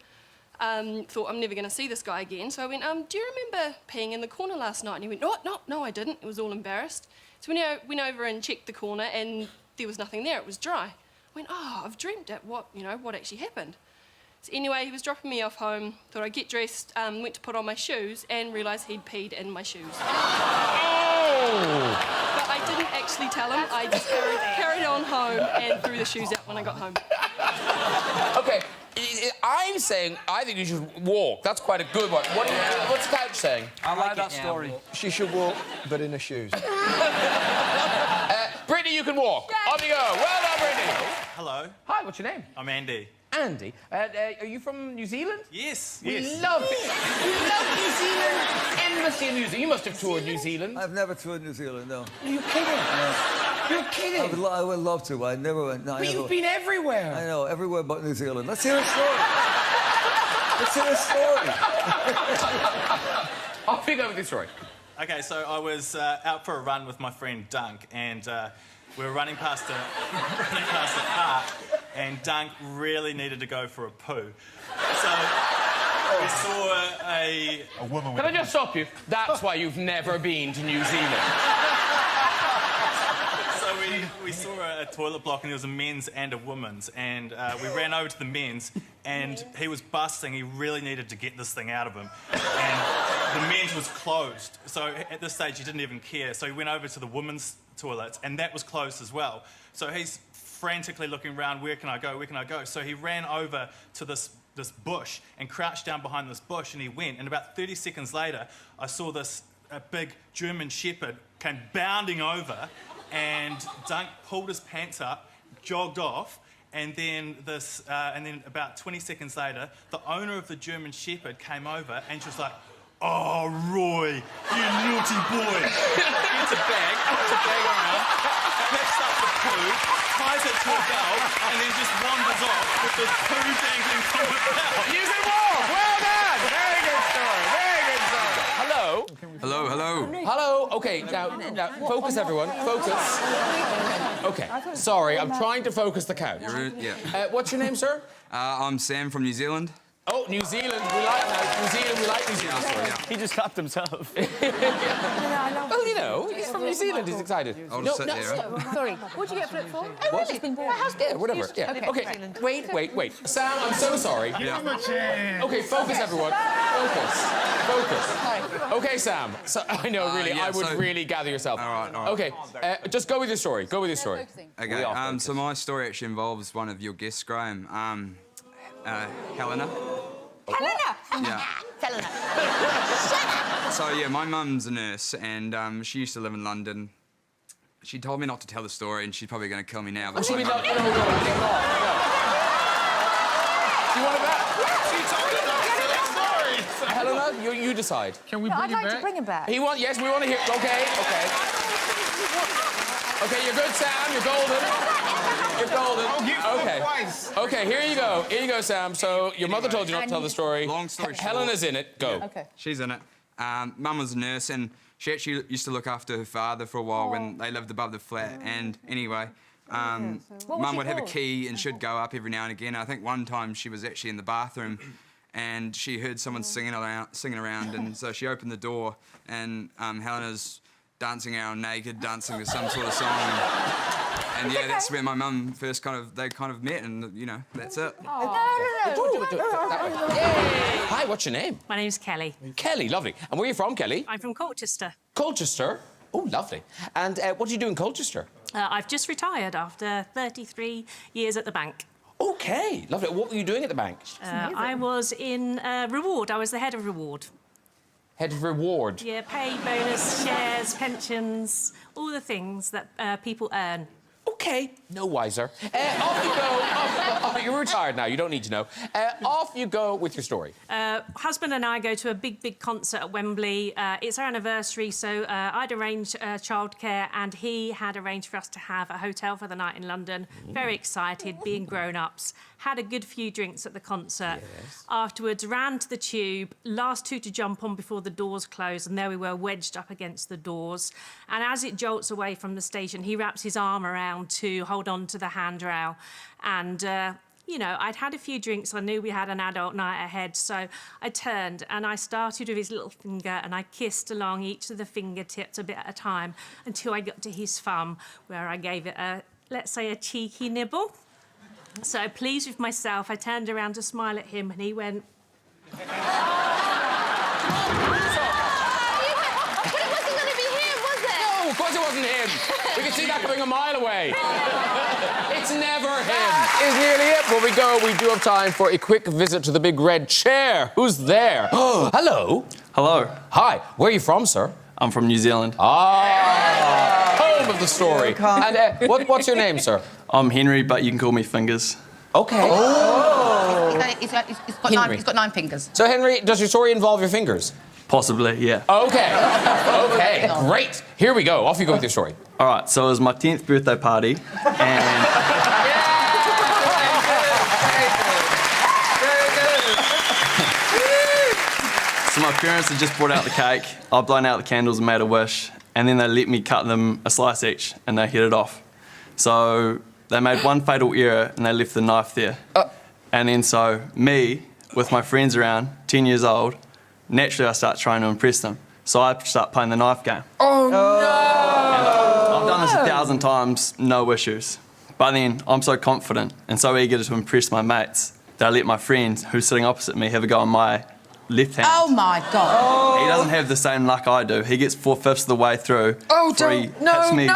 Thought, I'm never going to see this guy again. So I went, "Do you remember peeing in the corner last night?" And he went, No, I didn't. He was all embarrassed. So we went over and checked the corner, and there was nothing there. It was dry. I went, "Oh, I've dreamt it. What actually happened?" So anyway, he was dropping me off home. Thought I'd get dressed, went to put on my shoes, and realised he'd peed in my shoes. Oh! But I didn't actually tell him. I just carried on home and threw the shoes out when I got home. OK, I'm saying I think you should walk. That's quite a good one. What's the couch saying? I like that story. She should walk, but in her shoes. Brittany, you can walk. Off you go. Well done, Brittany. Hello. Hi, what's your name? I'm Andy. Andy. Are you from New Zealand? Yes. We love it. We love New Zealand. Embassy in New Zealand. You must have toured New Zealand. I've never toured New Zealand, no. Are you kidding? No. You're kidding. I would love to. I never went. No, but you've been everywhere. I know, everywhere but New Zealand. Let's hear a story. Let's hear a story. Off you go with this story. Okay, so I was out for a run with my friend Dunk, and we were running past a park, and Dunk really needed to go for a poo. So we saw a woman with... Can I just stop you? That's why you've never been to New Zealand. So we saw a toilet block, and there was a men's and a woman's, and we ran over to the men's, and he was busting. He really needed to get this thing out of him. And the men's was closed, so at this stage he didn't even care. So he went over to the women's toilets, and that was closed as well. So he's frantically looking around, where can I go, where can I go? So he ran over to this bush and crouched down behind this bush, and he went. And about 30 seconds later, I saw this big German Shepherd came bounding over, and Dunk pulled his pants up, jogged off, and then about 20 seconds later, the owner of the German Shepherd came over, and she was like, "Oh, Roy, you naughty boy." Gets a bag around, picks up the poo, ties it to a belt, and then just wanders off with the poo dangling from the belt. You can walk! Well done! Very good story, very good story. Hello? Hello. Hello. OK, now, focus, everyone. Focus. OK, sorry, I'm trying to focus the couch. Yeah. What's your name, sir? I'm Sam from New Zealand. Oh, New Zealand. We like New Zealand. We like New Zealand. He just clapped himself. Well, you know, he's from New Zealand. He's excited. I'll just sit there. Sorry, what'd you get for it for? What? Yeah, whatever. Yeah. OK, wait. Sam, I'm so sorry. OK, focus, everyone. Focus. OK, Sam. So, I know, really, I would really gather yourself. All right. OK, just go with your story. Okay, so my story actually involves one of your guests, Graham. Helena. Helena! Yeah. Helena. So, yeah, my mum's a nurse, and she used to live in London. She told me not to tell the story, and she's probably going to kill me now. What do you mean, no. Do you want to bet? She told me not to tell the story. Helena, you decide. Can we bring him back? I'd like to bring him back. Yes, we want to hear. Okay. Okay, you're good, Sam. You're golden. You're golden. Okay, here you go. Here you go, Sam. So your mother told you not to tell the story. Long story short. Helena's in it. Go. Okay. She's in it. Mum was a nurse, and she actually used to look after her father for a while when they lived above the flat. And anyway, Mum would have a key and she'd go up every now and again. I think one time she was actually in the bathroom and she heard someone singing around, and so she opened the door, and Helena's dancing around naked, dancing to some sort of song. And yeah, that's where my mum first they met, and you know, that's it. Hi, what's your name? My name's Kelly. Kelly, lovely. And where are you from, Kelly? I'm from Colchester. Colchester? Oh, lovely. And what do you do in Colchester? I've just retired after 33 years at the bank. Okay, lovely. What were you doing at the bank? I was in Reward. I was the head of Reward. Head of Reward? Yeah, pay, bonus, shares, pensions, all the things that people earn. Okay, no wiser. Off you go. You're retired now, you don't need to know. Off you go with your story. Husband and I go to a big concert at Wembley. It's our anniversary, so I'd arranged childcare, and he had arranged for us to have a hotel for the night in London. Very excited, being grown-ups. Had a good few drinks at the concert. Yes. Afterwards, ran to the tube, last two to jump on before the doors closed, and there we were, wedged up against the doors. And as it jolts away from the station, he wraps his arm around to hold on to the handrail. And, you know, I'd had a few drinks. I knew we had an adult night ahead, so I turned and I started with his little finger and I kissed along each of the fingertips a bit at a time until I got to his thumb, where I gave it a, let's say, a cheeky nibble. So, pleased with myself, I turned around to smile at him and he went... But it wasn't going to be him, was it? No, of course it wasn't him. We can see that coming a mile away. It's never him. That is nearly it. Before we go, we do have time for a quick visit to the big red chair. Who's there? Oh, hello. Hello. Hi. Where are you from, sir? I'm from New Zealand. Home of the story. And what's your name, sir? I'm Henry, but you can call me Fingers. Okay. Oh. He's got 9 fingers. So, Henry, does your story involve your fingers? Possibly, yeah. Okay. Okay, great. Here we go. Off you go with your story. All right, so it was my 10th birthday party, and... So my parents had just brought out the cake, I'd blown out the candles and made a wish, and then they let me cut them a slice each, and they hit it off. So they made one fatal error, and they left the knife there. And then so me, with my friends around, 10 years old, naturally I start trying to impress them. So I start playing the knife game. Oh, no! And I've done this 1,000 times, no issues. But then I'm so confident and so eager to impress my mates that I let my friend, who's sitting opposite me, have a go on my left hand. Oh, my God. He doesn't have the same luck I do. He gets 4/5 of the way through. Oh, before he hits me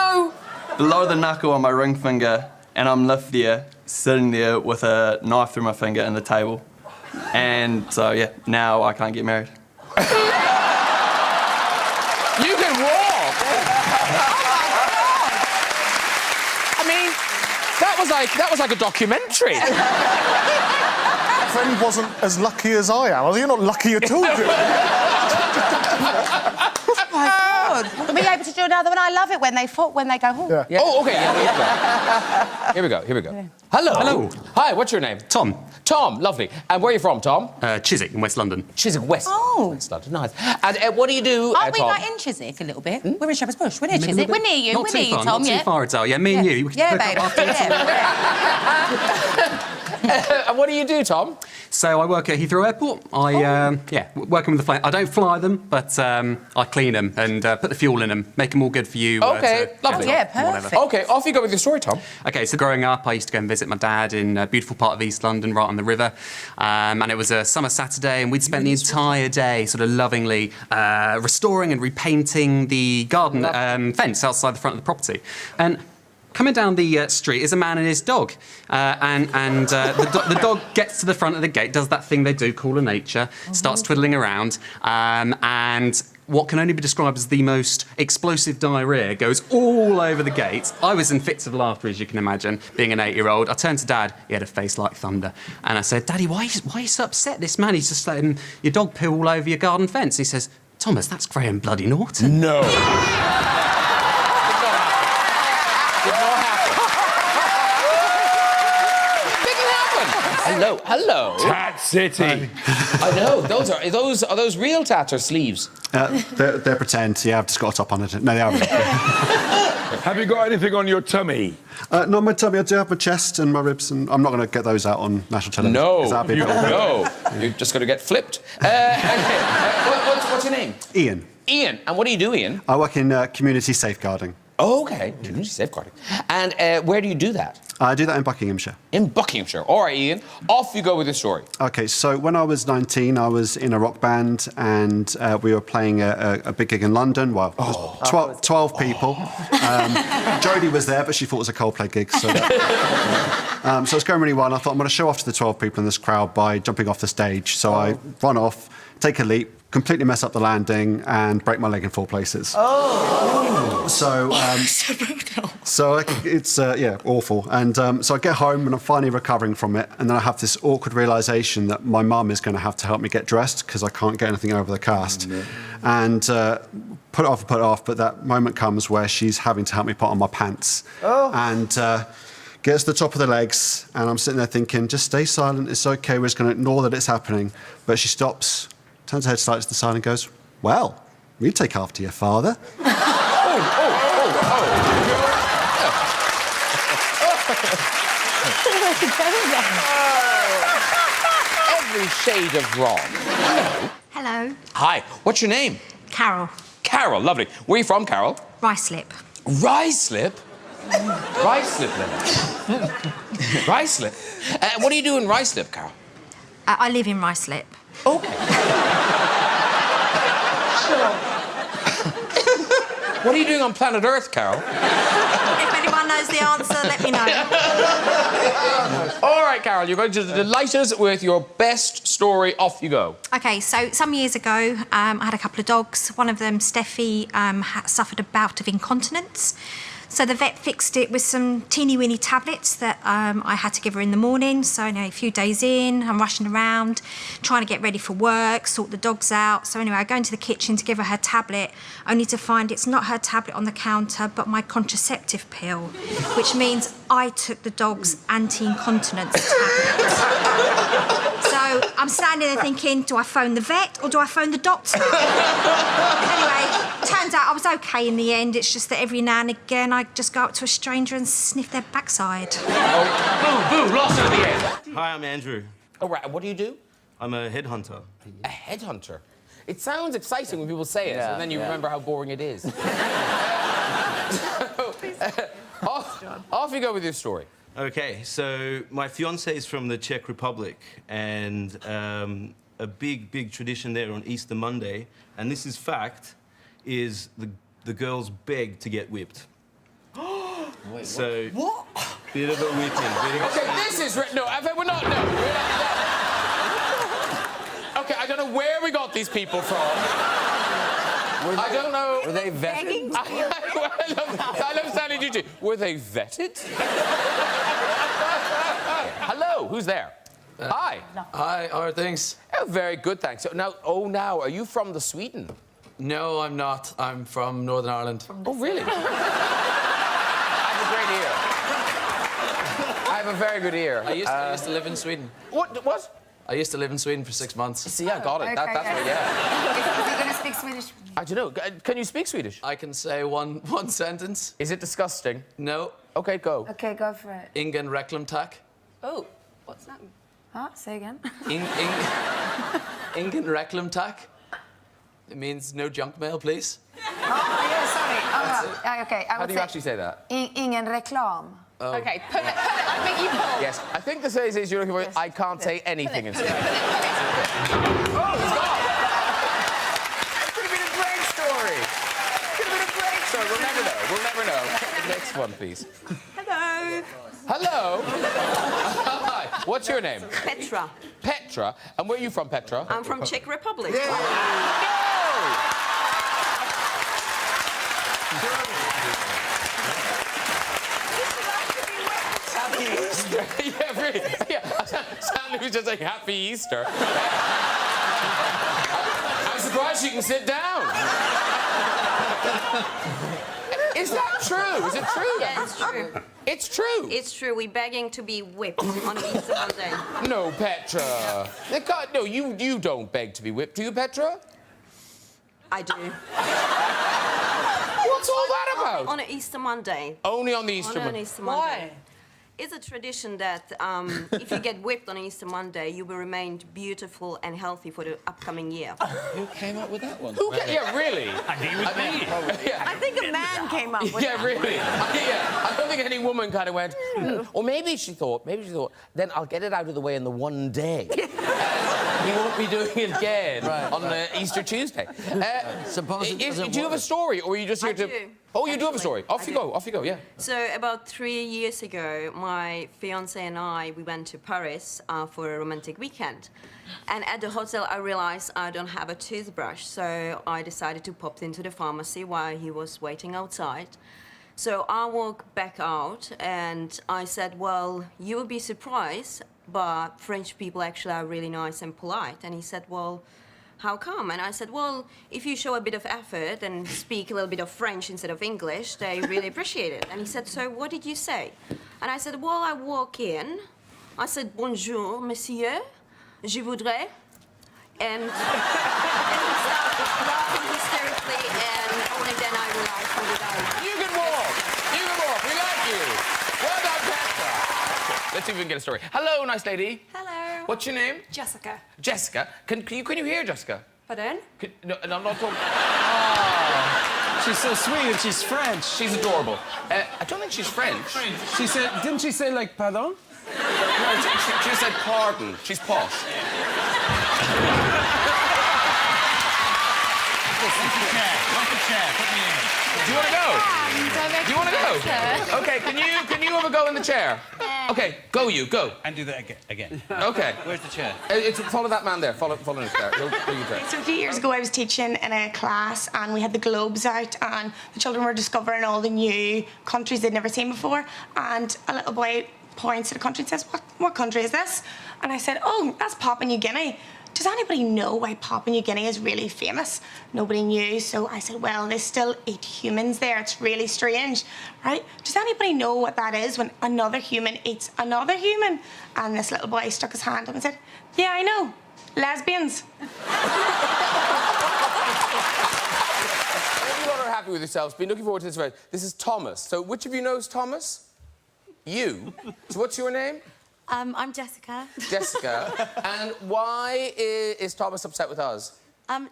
below the knuckle on my ring finger, and I'm left there, sitting there with a knife through my finger in the table. And so, yeah, now I can't get married. You can walk! I mean, that was like a documentary. My friend wasn't as lucky as I am. Well, you're not lucky at all, Julie. Oh, my God. Are we able to do another one? I love it when they go, oh. Yeah. Oh, OK, yeah, here we go. Hello. Hello. Hi, what's your name? Tom. Tom, lovely. And where are you from, Tom? Chiswick in West London. Chiswick, West London, nice. And what do you do, Aren't we Tom? like in Chiswick a little bit? We're in Shepherd's Bush. We're near Chiswick. We're near you. Not We're too near you, far, Tom. Not too far at all. Yeah, me and you. We can Yeah, hook babe. up afterwards. And what do you do, Tom? So I work at Heathrow Airport. Working with the flight. I don't fly them, but I clean them and put the fuel in them, make them all good for you. OK, lovely. Yeah, perfect. OK, off you go with your story, Tom. OK, so growing up, I used to go and visit my dad in a beautiful part of East London, right on the river. And it was a summer Saturday, and we'd spent the entire day sort of lovingly restoring and repainting the garden fence outside the front of the property. And Coming down the street is a man and his dog. The dog gets to the front of the gate, does that thing they do, caller nature, starts twiddling around, and what can only be described as the most explosive diarrhea goes all over the gate. I was in fits of laughter, as you can imagine, being an 8-year-old. I turned to Dad, he had a face like thunder, and I said, Daddy, why are you so upset? This man, he's just letting your dog poo all over your garden fence. He says, Thomas, that's Graham bloody Norton. No. Hello, hello. Tat City. I know. Are those real tats or sleeves? They're pretend. Yeah, I've just got a top on it. No, they are real. Have you got anything on your tummy? Not on my tummy. I do have my chest and my ribs, and I'm not going to get those out on national television. No, 'cause that'd be a bit no. You're just going to get flipped. What's your name? Ian. Ian. And what do you do, Ian? I work in community safeguarding. Oh, okay. Community safeguarding. And where do you do that? I do that in Buckinghamshire. In Buckinghamshire. All right, Ian. Off you go with your story. OK, so when I was 19, I was in a rock band, and we were playing a big gig in London. Well, 12 people. Jodie was there, but she thought it was a Coldplay gig. So, so it was going really well. I thought, I'm going to show off to the 12 people in this crowd by jumping off the stage. So I run off, take a leap, completely mess up the landing, and break my leg in 4 places. So, it's awful. And so I get home and I'm finally recovering from it, and then I have this awkward realisation that my mum is going to have to help me get dressed because I can't get anything over the cast. And put it off, but that moment comes where she's having to help me put on my pants. And gets to the top of the legs, and I'm sitting there thinking, just stay silent, it's okay, we're just going to ignore that it's happening. But she stops, turns her head slightly to the side and goes, well, you take after your father. Every shade of wrong. Hello. Hello. Hi. What's your name? Carol. Carol. Lovely. Where are you from, Carol? Ruislip. Ruislip? Ruislip, then. Ruislip? What do you do in Ruislip, Carol? I live in Ruislip. Okay. What are you doing on planet Earth, Carol? If anyone knows the answer, let me know. All right, Carol, you're going to delight us with your best story. Off you go. OK, so some years ago, I had a couple of dogs. One of them, Steffi, suffered a bout of incontinence. So the vet fixed it with some teeny-weeny tablets that I had to give her in the morning. So, you know, a few days in, I'm rushing around, trying to get ready for work, sort the dogs out. So anyway, I go into the kitchen to give her tablet, only to find it's not her tablet on the counter, but my contraceptive pill, which means I took the dog's anti-incontinence tablet. So I'm standing there thinking, do I phone the vet or do I phone the doctor? Anyway, turns out I was OK in the end. It's just that every now and again I just go up to a stranger and sniff their backside. Oh, boo, lost it at the end. Hi, I'm Andrew. All right, what do you do? I'm a headhunter. A headhunter? It sounds exciting when people say it, and then you remember how boring it is. Off you go with your story. Okay, so my fiancée is from the Czech Republic, and a big tradition there on Easter Monday, and this is fact, is the girls beg to get whipped. Wait, so what? Bit of a whipping. Okay, this is no. We're not. No. Okay, I don't know where we got these people from. I don't know. Were they vetted? I love Sandy Duty. Were they vetted? Hello, who's there? Hi. Hi, how are things? Oh, very good, thanks. So now, are you from the Sweden? No, I'm not. I'm from Northern Ireland. Oh, really? I have a very good ear. I used to live in Sweden. What? I used to live in Sweden for 6 months. See, I got it. Okay, That's what, yeah. Is he going to speak Swedish? I don't know. Can you speak Swedish? I can say one sentence. Is it disgusting? No. Okay, go. Okay, go for it. Ingen reklamtack. Oh, what's that? Huh? Say again. Ingen reklamtack. It means no junk mail, please. Oh, yeah, sorry. Okay, How do you actually say that? Ingen reklam. Oh. Okay, put it. I think you pull. Yes, I think the phrase is you're looking for. Yes. I can't say anything in Swedish. Oh, he's gone. Could have been a great story. Could have been a great story. We'll never know. Next one, please. Hello. Hello. Hi. What's your name? Petra. Petra. And where are you from, Petra? I'm from Czech Republic. Happy Easter. Yeah, really. Yeah. Stanley was just like, Happy Easter. I'm surprised you can sit down. Is that true? Is it true? Yeah, it's true. It's true. It's true. We're begging to be whipped on Easter Monday. No, Petra. No, you don't beg to be whipped, do you, Petra? I do. What's all that about? On Easter Monday. Only on the Easter Monday. Why? It's a tradition that if you get whipped on Easter Monday, you will remain beautiful and healthy for the upcoming year. Who came up with that one? Yeah, really? I think it was me. Yeah. I think a man came up with Yeah, that. really. Yeah. I don't think any woman kind of went, or maybe she thought, then I'll get it out of the way in the one day. He won't be doing it again on Easter Tuesday. Suppose it doesn't do you have a work. story, or are you just here I to... do. Oh, you do have a story. Off you go, yeah. So about 3 years ago, my fiance and I, we went to Paris for a romantic weekend. And at the hotel, I realized I don't have a toothbrush. So I decided to pop into the pharmacy while he was waiting outside. So I walked back out and I said, well, you will be surprised, but French people actually are really nice and polite. And he said, well, how come? And I said, well, if you show a bit of effort and speak a little bit of French instead of English, they really appreciate it. And he said, so what did you say? And I said, well, I walk in. I said, bonjour, monsieur, je voudrais. And he started laughing hysterically, and only then I realized what did I. You can walk. You can walk. We like you. Well done, Petra. Let's see if we can get a story. Hello, nice lady. Hello. What's your name? Jessica. Jessica. Can you hear Jessica? Pardon? No, I'm not talking... She's so sweet and she's French. She's adorable. I don't think she's French. She said, didn't she say like pardon? No, she said pardon. She's posh. Like a chair. Put me in. Do you want to go? Do you want to go? Okay, can you have a go in the chair? Okay, go. And do that again. Okay. Where's the chair? Follow that man there. Follow his chair. Go you there. So a few years ago I was teaching in a class and we had the globes out and the children were discovering all the new countries they'd never seen before, and a little boy points to the country and says, what country is this? And I said, oh, that's Papua New Guinea. Does anybody know why Papua New Guinea is really famous? Nobody knew, so I said, well, they still eat humans there. It's really strange, right? Does anybody know what that is when another human eats another human? And this little boy stuck his hand up and said, yeah, I know. Lesbians. If you are happy with yourselves, been looking forward to this event. This is Thomas. So which of you knows Thomas? You. So what's your name? I'm Jessica. Jessica. And why is Thomas upset with us?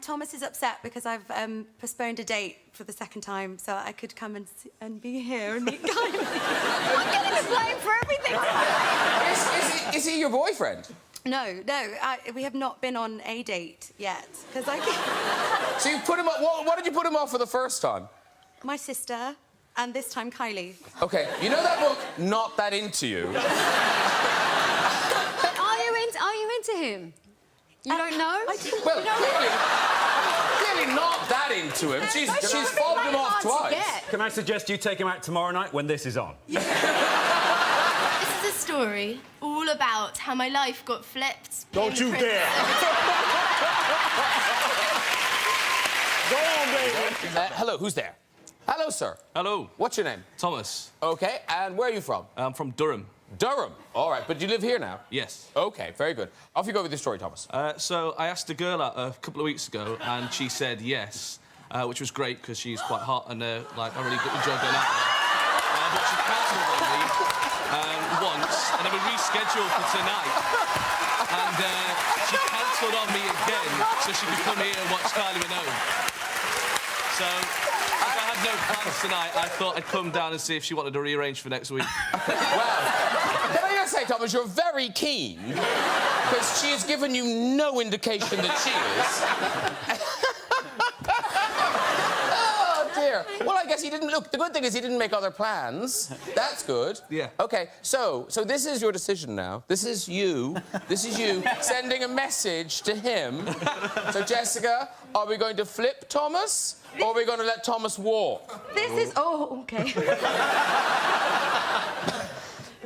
Thomas is upset because I've postponed a date for the second time so I could come and be here and meet Guy. I'm getting the blame for everything. Is he your boyfriend? No, we have not been on a date yet. Because I... So you put him up... What did you put him off for the first time? My sister, and this time Kylie. Okay, you know that book, Not That Into You? Are you into him? You don't know? Well, clearly not that into him. She's fobbed him off twice. Can I suggest you take him out tomorrow night when this is on? This is a story all about how my life got flipped. Don't you dare! Go on, baby. Hello, who's there? Hello, sir. Hello. What's your name? Thomas. Okay, and where are you from? I'm from Durham. Durham. All right, but you live here now? Yes. Okay, very good. Off you go with your story, Thomas. So I asked a girl out a couple of weeks ago, and she said yes, which was great because she's quite hot and I really enjoyed going out there. But she cancelled on me once, and then we rescheduled for tonight. And she cancelled on me again so she could come here and watch Kylie Minogue. So, if I had no plans tonight, I thought I'd come down and see if she wanted to rearrange for next week. Well, can I just say, Thomas, you're very keen, because she has given you no indication that she is. Oh, dear. Well, I guess guess he didn't... Look, the good thing is he didn't make other plans. That's good. Yeah. OK, so this is your decision now. This is you sending a message to him. So, Jessica, are we going to flip Thomas, or are we going to let Thomas walk? This is... Oh, OK.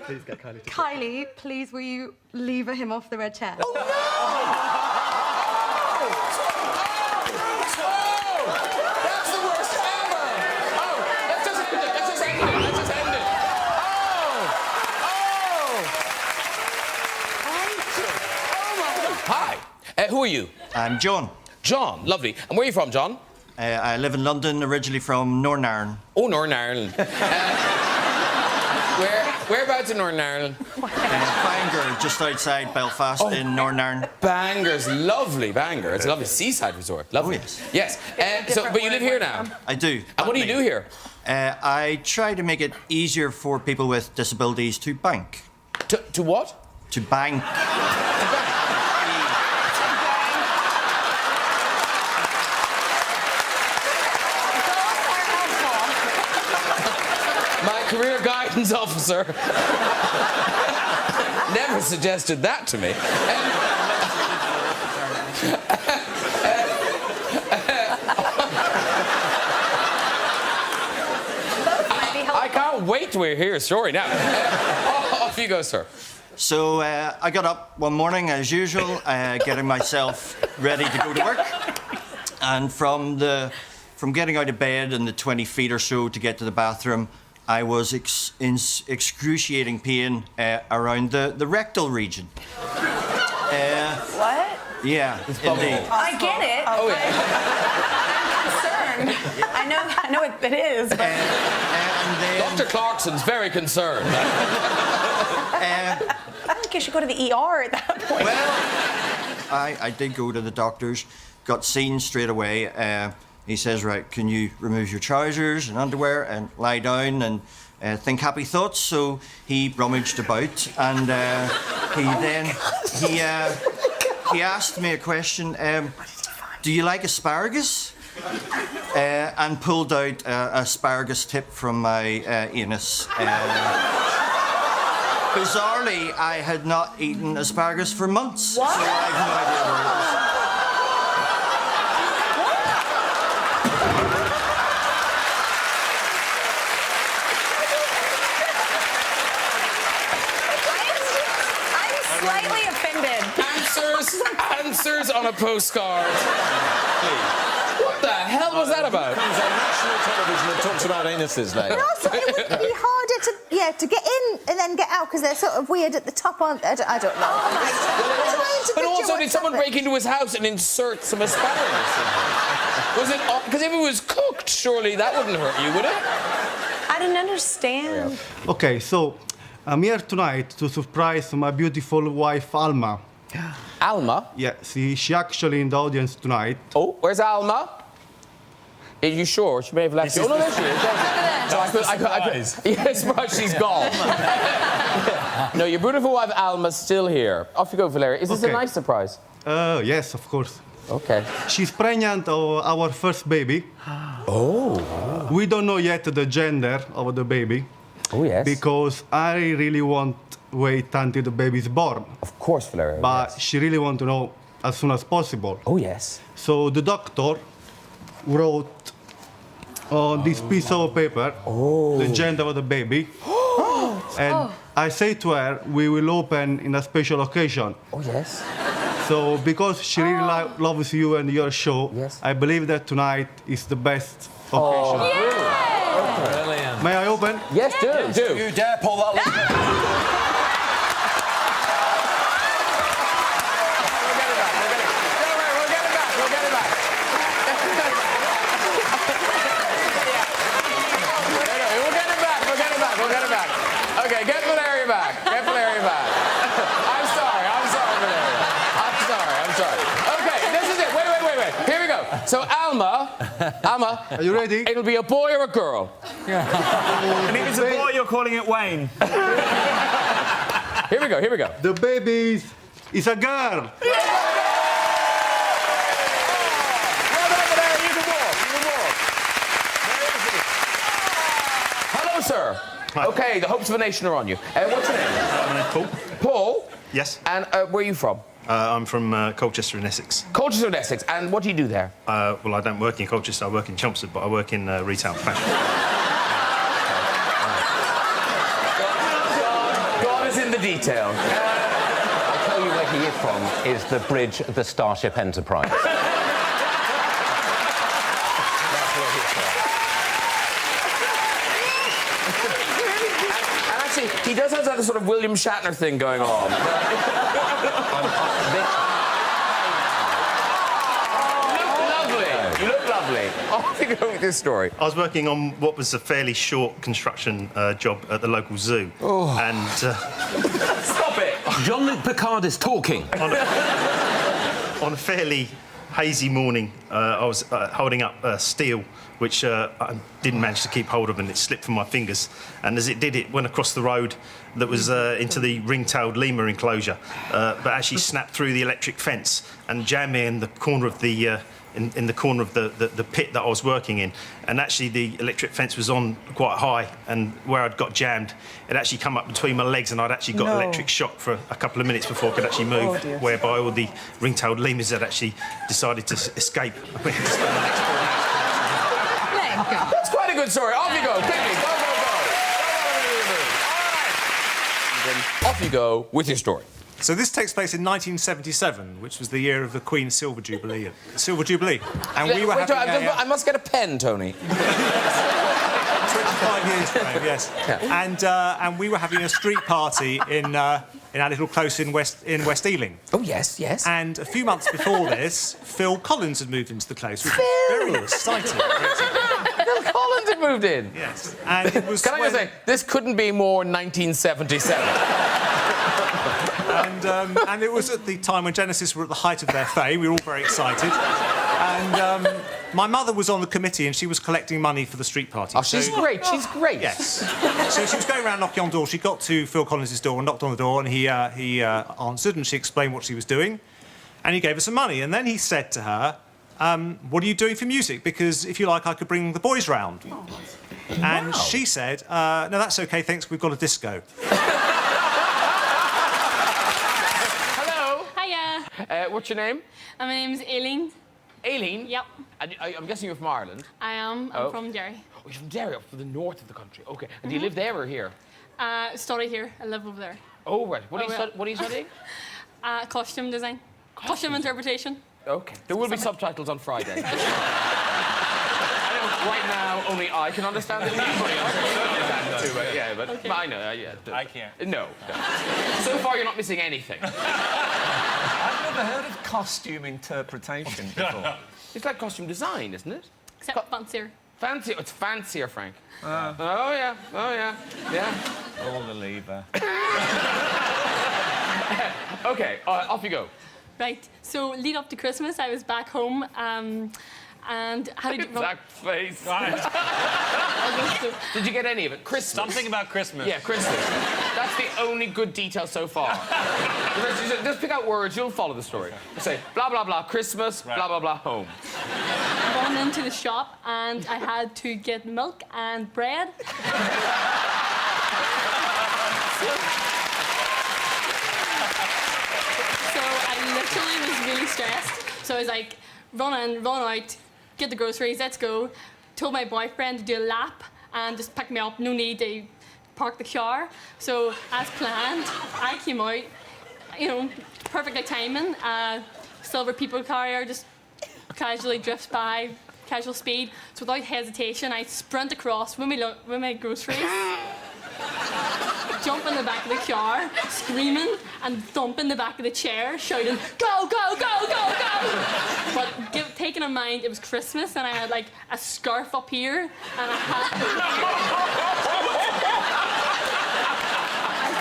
Please get Kylie to... Kylie, please, will you lever him off the red chair? Oh, no! That's the worst ever! Oh, let's just end it. Let's just end it. Let's just end it. Hi. Who are you? I'm John. John, lovely. And where are you from, John? I live in London, originally from Northern Ireland. Oh, Northern Ireland. Whereabouts in Northern Ireland? Bangor, just outside Belfast in Northern Ireland. Bangor's lovely, Bangor. It's a lovely seaside resort. Lovely. Oh, yes. Yes. But you live here now? I do. And what do you do here? I try to make it easier for people with disabilities to bank. To what? To bank. My career guidance officer never suggested that to me. I can't wait to hear your story now. Off you go, sir. So I got up one morning, as usual, getting myself ready to go to work. And from getting out of bed and the 20 feet or so to get to the bathroom, I was in excruciating pain around the rectal region. What? Yeah, indeed. I get it. Oh, yeah. I'm concerned. I know it is, but... Dr. Clarkson's very concerned. I think you should go to the ER at that point. Well, I did go to the doctors, got seen straight away. He says, right, can you remove your trousers and underwear and lie down and think happy thoughts? So he rummaged about and he asked me a question. Do you like asparagus? And pulled out an asparagus tip from my anus. Bizarrely, I had not eaten asparagus for months. What? So I have no idea where it is. Slightly offended. Answers on a postcard. What the hell was that about? Comes on national television and talks about anuses later. And also, it would be harder to get in and then get out because they're sort of weird at the top, aren't they? I don't know. Oh, my God. But also, did someone break into his house and insert some asparagus in there? Was it... Because if it was cooked, surely that wouldn't hurt you, would it? I didn't understand. Okay, so I'm here tonight to surprise my beautiful wife, Alma. Alma? Yeah, she actually in the audience tonight. Oh, where's Alma? Are you sure? She may have left you. Oh, no, there she is. Yes, but she's gone. No, your beautiful wife, Alma's still here. Off you go, Valeria. Is this a nice surprise? Yes, of course. Okay. She's pregnant of our first baby. Oh. We don't know yet the gender of the baby. Oh, yes. Because I really want to wait until the baby is born. Of course, Valeria. But she really wants to know as soon as possible. Oh, yes. So the doctor wrote on this piece of paper the gender of the baby. And I say to her, we will open in a special occasion. Oh, yes. So because she really loves you and your show, I believe that tonight is the best occasion. Brilliant. May I open? Yes, do. You dare pull that lever? Okay, get Valeria back. Get Valeria back. I'm sorry, Valeria. I'm sorry. Okay, this is it. Wait. Here we go. So, Alma, are you ready? It'll be a boy or a girl? And if it's a boy, you're calling it Wayne. Here we go. The baby is a girl. Okay, the hopes of a nation are on you. What's your name? My name's Paul. Paul? Yes. And where are you from? I'm from Colchester in Essex. Colchester in Essex. And what do you do there? Well, I don't work in Colchester, I work in Chelmsford, but I work in retail fashion. God is in the detail. I'll tell you where he is from, is the bridge of the Starship Enterprise. That's where he's from. And actually, he does have that sort of William Shatner thing going on. You look lovely. Off you go with this story. I was working on what was a fairly short construction job at the local zoo. Oh. And... Stop it! Jean-Luc Picard is talking. On a fairly hazy morning, I was holding up steel, which I didn't manage to keep hold of, and it slipped from my fingers. And as it did, it went across the road that was into the ring-tailed lemur enclosure, but actually snapped through the electric fence and jammed me in the corner of the... In the corner of the pit that I was working in, and actually the electric fence was on quite high, and where I'd got jammed, it actually come up between my legs, and I'd actually got electric shock for a couple of minutes before I could actually move, whereby all the ring-tailed lemurs had actually decided to escape. That's quite a good story. Off you go, quickly. Go, go, go. All right. And then off you go with your story. So this takes place in 1977, which was the year of the Queen's Silver Jubilee. And we were having I must get a pen, Tony. 25 years, Graham, yes. Yeah. And we were having a street party in our little close in West Ealing. Oh, yes, yes. And a few months before this, Phil Collins had moved into the close, which was very exciting. Phil Collins had moved in? Yes. And it was Can I just say, this couldn't be more 1977. And it was at the time when Genesis were at the height of their fame. We were all very excited. And my mother was on the committee, and she was collecting money for the street party. Oh, she's great. She's great. Yes. So she was going around knocking on doors. She got to Phil Collins' door and knocked on the door, and he answered, and she explained what she was doing, and he gave her some money. And then he said to her, what are you doing for music? Because if you like, I could bring the boys round. And she said, no, that's OK, thanks, we've got a disco. What's your name? My name's Aileen. Aileen? Yep. And I'm guessing you're from Ireland? I am. I'm from Derry. Oh, you're from Derry, up from the north of the country. OK. And do you live there or here? Study here. I live over there. Oh, right. What are you studying? Costume design. Costume interpretation. OK. There will be subtitles on Friday. I know right now only I can understand it. Yeah, but okay. I know. Yeah. I can't. No. So far, you're not missing anything. I've never heard of costume interpretation before. It's like costume design, isn't it? Except fancier. Fancier? It's fancier, Frank. Oh, yeah. Oh, yeah. Yeah. All the lever. OK, off you go. Right. So, lead up to Christmas, I was back home, and how did you... Exact face. Did you get any of it? Christmas. Something about Christmas. Yeah, Christmas. That's the only good detail so far. Just pick out words, you'll follow the story. Say, blah, blah, blah, Christmas, blah, blah, blah, home. I ran into the shop, and I had to get milk and bread. So I literally was really stressed. So I was like, run out, get the groceries, let's go. Told my boyfriend to do a lap and just pick me up, no need to park the car. So as planned, I came out, you know, perfectly timing. Silver people carrier just casually drifts by, casual speed. So without hesitation, I sprint across with my groceries. Jump in the back of the car, screaming, and thump in the back of the chair, shouting, go, go, go, go, go! But taking in mind it was Christmas, and I had like a scarf up here, and I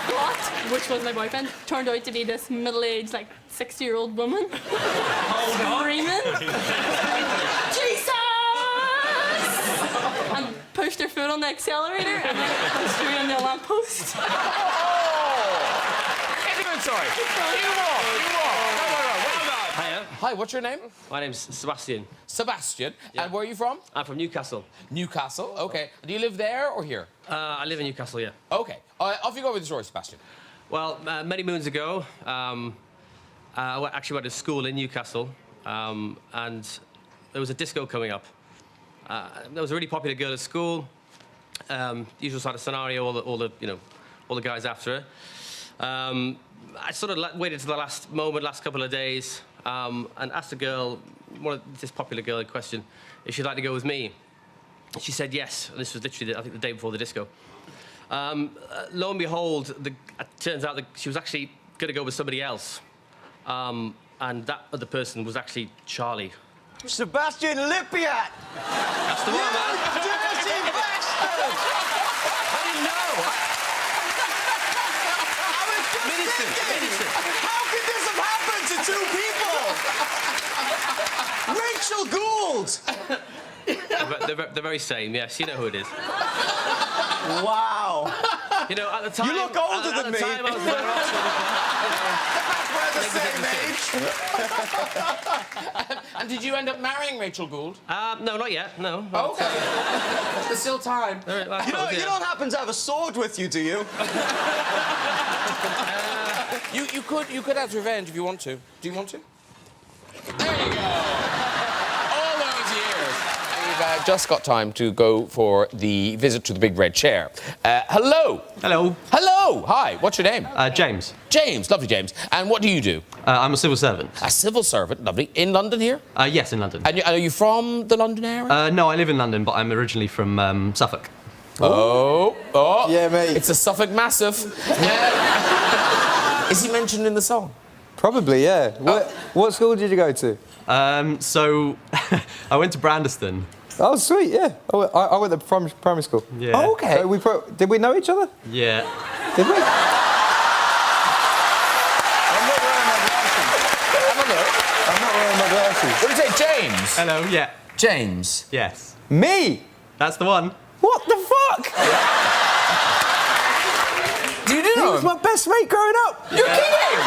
thought, which was my boyfriend, turned out to be this middle-aged, like 60-year-old woman, screaming, Jesus! And pushed her foot on the accelerator and then pushed her in the lamppost. Oh! It's a good story. You walk. Go. Well done. Hiya. Hi, what's your name? My name's Sebastian. Sebastian. Yeah. And where are you from? I'm from Newcastle. Newcastle, okay. Do you live there or here? I live in Newcastle, yeah. Okay. Off you go with the story, Sebastian. Well, many moons ago, I actually went to school in Newcastle, and there was a disco coming up. There was a really popular girl at school. Usual sort of scenario, all the guys after her. I sort of waited to the last moment, last couple of days, and asked the girl, this popular girl in question, if she'd like to go with me. She said yes, and this was literally, I think, the day before the disco. Lo and behold, it turns out that she was actually going to go with somebody else, and that other person was actually Charlie. Sebastian Lippiat! That's the one, man. Dirty bastard! I didn't know. Innocent. How could this have happened to two people? Rachel Gould! They're very same, yes. You know who it is. Wow. You know, at the time... You look older than me. At the time, I was better off. We're the same age. And did you end up marrying Rachel Gould? No, not yet, no. Okay. There's still time. You don't happen to have a sword with you, do you? You could have revenge if you want to. Do you want to? There you go. All those years. We've just got time to go for the visit to the big red chair. Hello. Hello. Hello. Hi. What's your name? James. James. Lovely, James. And what do you do? I'm a civil servant. A civil servant. Lovely. In London here? Yes, in London. And are you from the London area? No, I live in London, but I'm originally from Suffolk. Oh. Yeah, mate. It's a Suffolk massive. Is he mentioned in the song? Probably, yeah. What school did you go to? So, I went to Brandeston. Oh, sweet, yeah. I went to primary school. Yeah. Oh, okay. So did we know each other? Yeah. Did we? I'm not wearing my glasses. What did you say, James? Hello, yeah. James? Yes. Me? That's the one. What the fuck? Do you know He was him? my best mate growing up. You're kidding!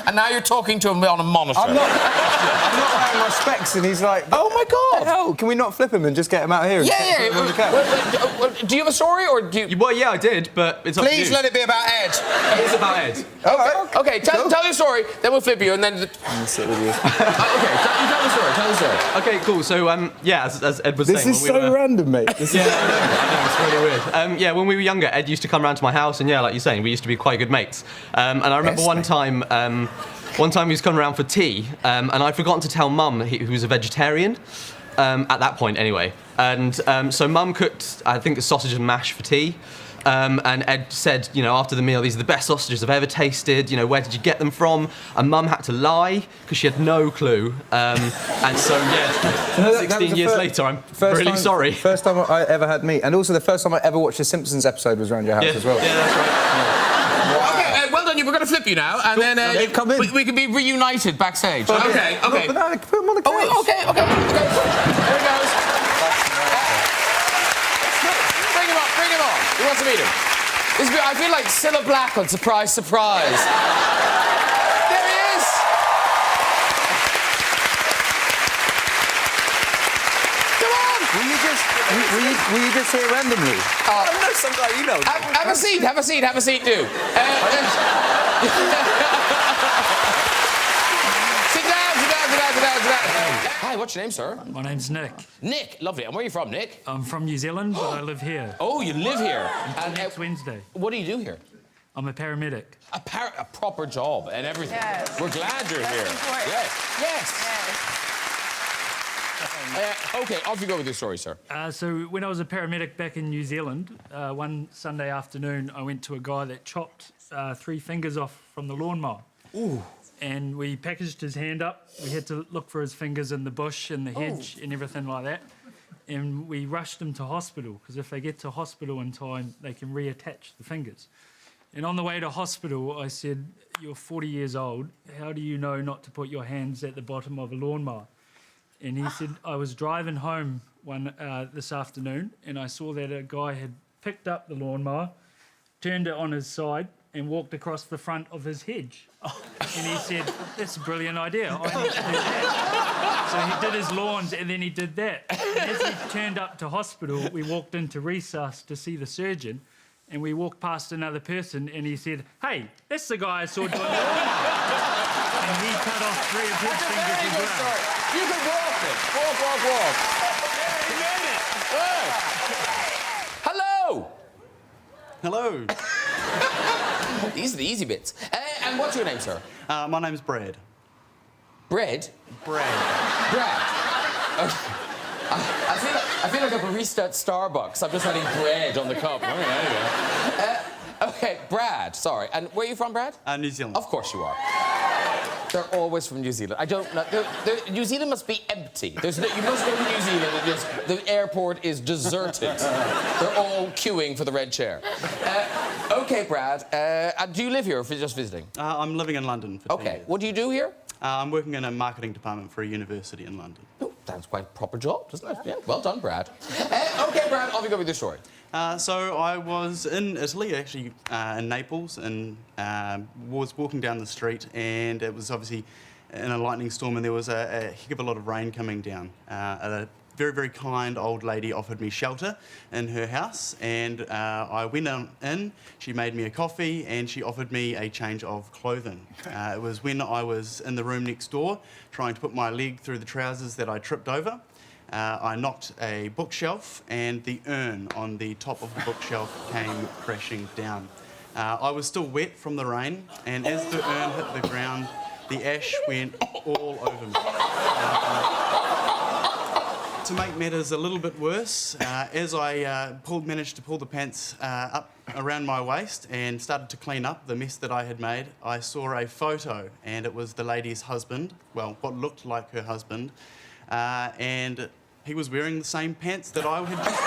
And now you're talking to him on a monitor. I'm not wearing my specs, and he's like, oh my God! Hell, can we not flip him and just get him out here? And Yeah. put him on the couch? Do you have a story, or do you... Well, yeah, I did, but it's up to Please you. let it be about Ed. It is about Ed. Okay, tell your story, then we'll flip you, and then... I'll sit with you. Okay, tell the story. Okay, cool. So, yeah, as Ed was This saying... is so random, mate. I know, it's really weird. Yeah, when we were younger, Ed used to come round to my house, and yeah, like you're saying, we used to be quite good mates. And I remember one time he was coming around for tea, and I'd forgotten to tell Mum who was a vegetarian, at that point anyway. And so Mum cooked, I think, a sausage and mash for tea. And Ed said, after the meal, these are the best sausages I've ever tasted. Where did you get them from? And Mum had to lie because she had no clue. And so, yeah, 16 years later, I'm really sorry. First time I ever had meat, and also the first time I ever watched a Simpsons episode was around your house as well. Yeah, that's right. Okay, well done. We're going to flip you now, and then we can be reunited backstage. Okay. But no, put him on the couch. Okay. There he goes. Bring him on. Who wants to meet him? I feel like Cilla Black on Surprise, Surprise. There he is. Come on. Were you just here randomly? I don't know, some guy emailed me. Have a seat, do. Sit down. Hi, what's your name, sir? My name's Nick. Nick, lovely. And where are you from, Nick? I'm from New Zealand, but I live here. Oh, you live here? Until next Wednesday. What do you do here? I'm a paramedic. A proper job and everything. Yes. We're glad you're here. Yes. Okay, off you go with your story, sir. So when I was a paramedic back in New Zealand, one Sunday afternoon, I went to a guy that chopped 3 fingers off from the lawnmower. Ooh. And we packaged his hand up. We had to look for his fingers in the bush and the hedge and everything like that. And we rushed him to hospital, because if they get to hospital in time, they can reattach the fingers. And on the way to hospital, I said, "You're 40 years old. How do you know not to put your hands at the bottom of a lawnmower?" And he said, "I was driving home this afternoon, and I saw that a guy had picked up the lawnmower, turned it on his side, and walked across the front of his hedge. And he said, that's a brilliant idea. I need to do that. So he did his lawns and then he did that. And as he turned up to hospital, we walked into recess to see the surgeon, and we walked past another person and he said, hey, that's the guy I saw doing the lawn. And he cut off 3 of his fingers as well. You can walk it. Walk. Hello. Hello. These are the easy bits. And what's your name, sir? My name's Brad. Bread? Brad. Okay. I feel like a barista at Starbucks. I'm just adding bread on the cup. Oh, there you go. Okay, Brad, sorry. And where are you from, Brad? New Zealand. Of course you are. They're always from New Zealand. I don't know. New Zealand must be empty. You must go to New Zealand and the airport is deserted. They're all queuing for the red chair. Okay, Brad. Do you live here or just visiting? I'm living in London for 10 years. What do you do here? I'm working in a marketing department for a university in London. Oh, sounds quite a proper job, doesn't it? Yeah, well done, Brad. Okay, Brad, off you go with your story. So I was in Italy, actually in Naples, and was walking down the street, and it was obviously in a lightning storm, and there was a heck of a lot of rain coming down. A very, very kind old lady offered me shelter in her house, and I went in, she made me a coffee, and she offered me a change of clothing. It was when I was in the room next door, trying to put my leg through the trousers that I tripped over. I knocked a bookshelf, and the urn on the top of the bookshelf came crashing down. I was still wet from the rain, and as the urn hit the ground, the ash went all over me. To make matters a little bit worse, as I managed to pull the pants up around my waist and started to clean up the mess that I had made, I saw a photo, and it was the lady's husband, well, what looked like her husband, and he was wearing the same pants that I had just worn.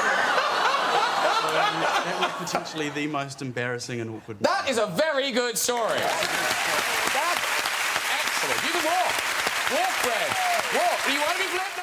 So that was potentially the most embarrassing and awkward. That is a very good story. That's excellent. You can walk. Walk, Brad. Walk. Do you want to be flipped?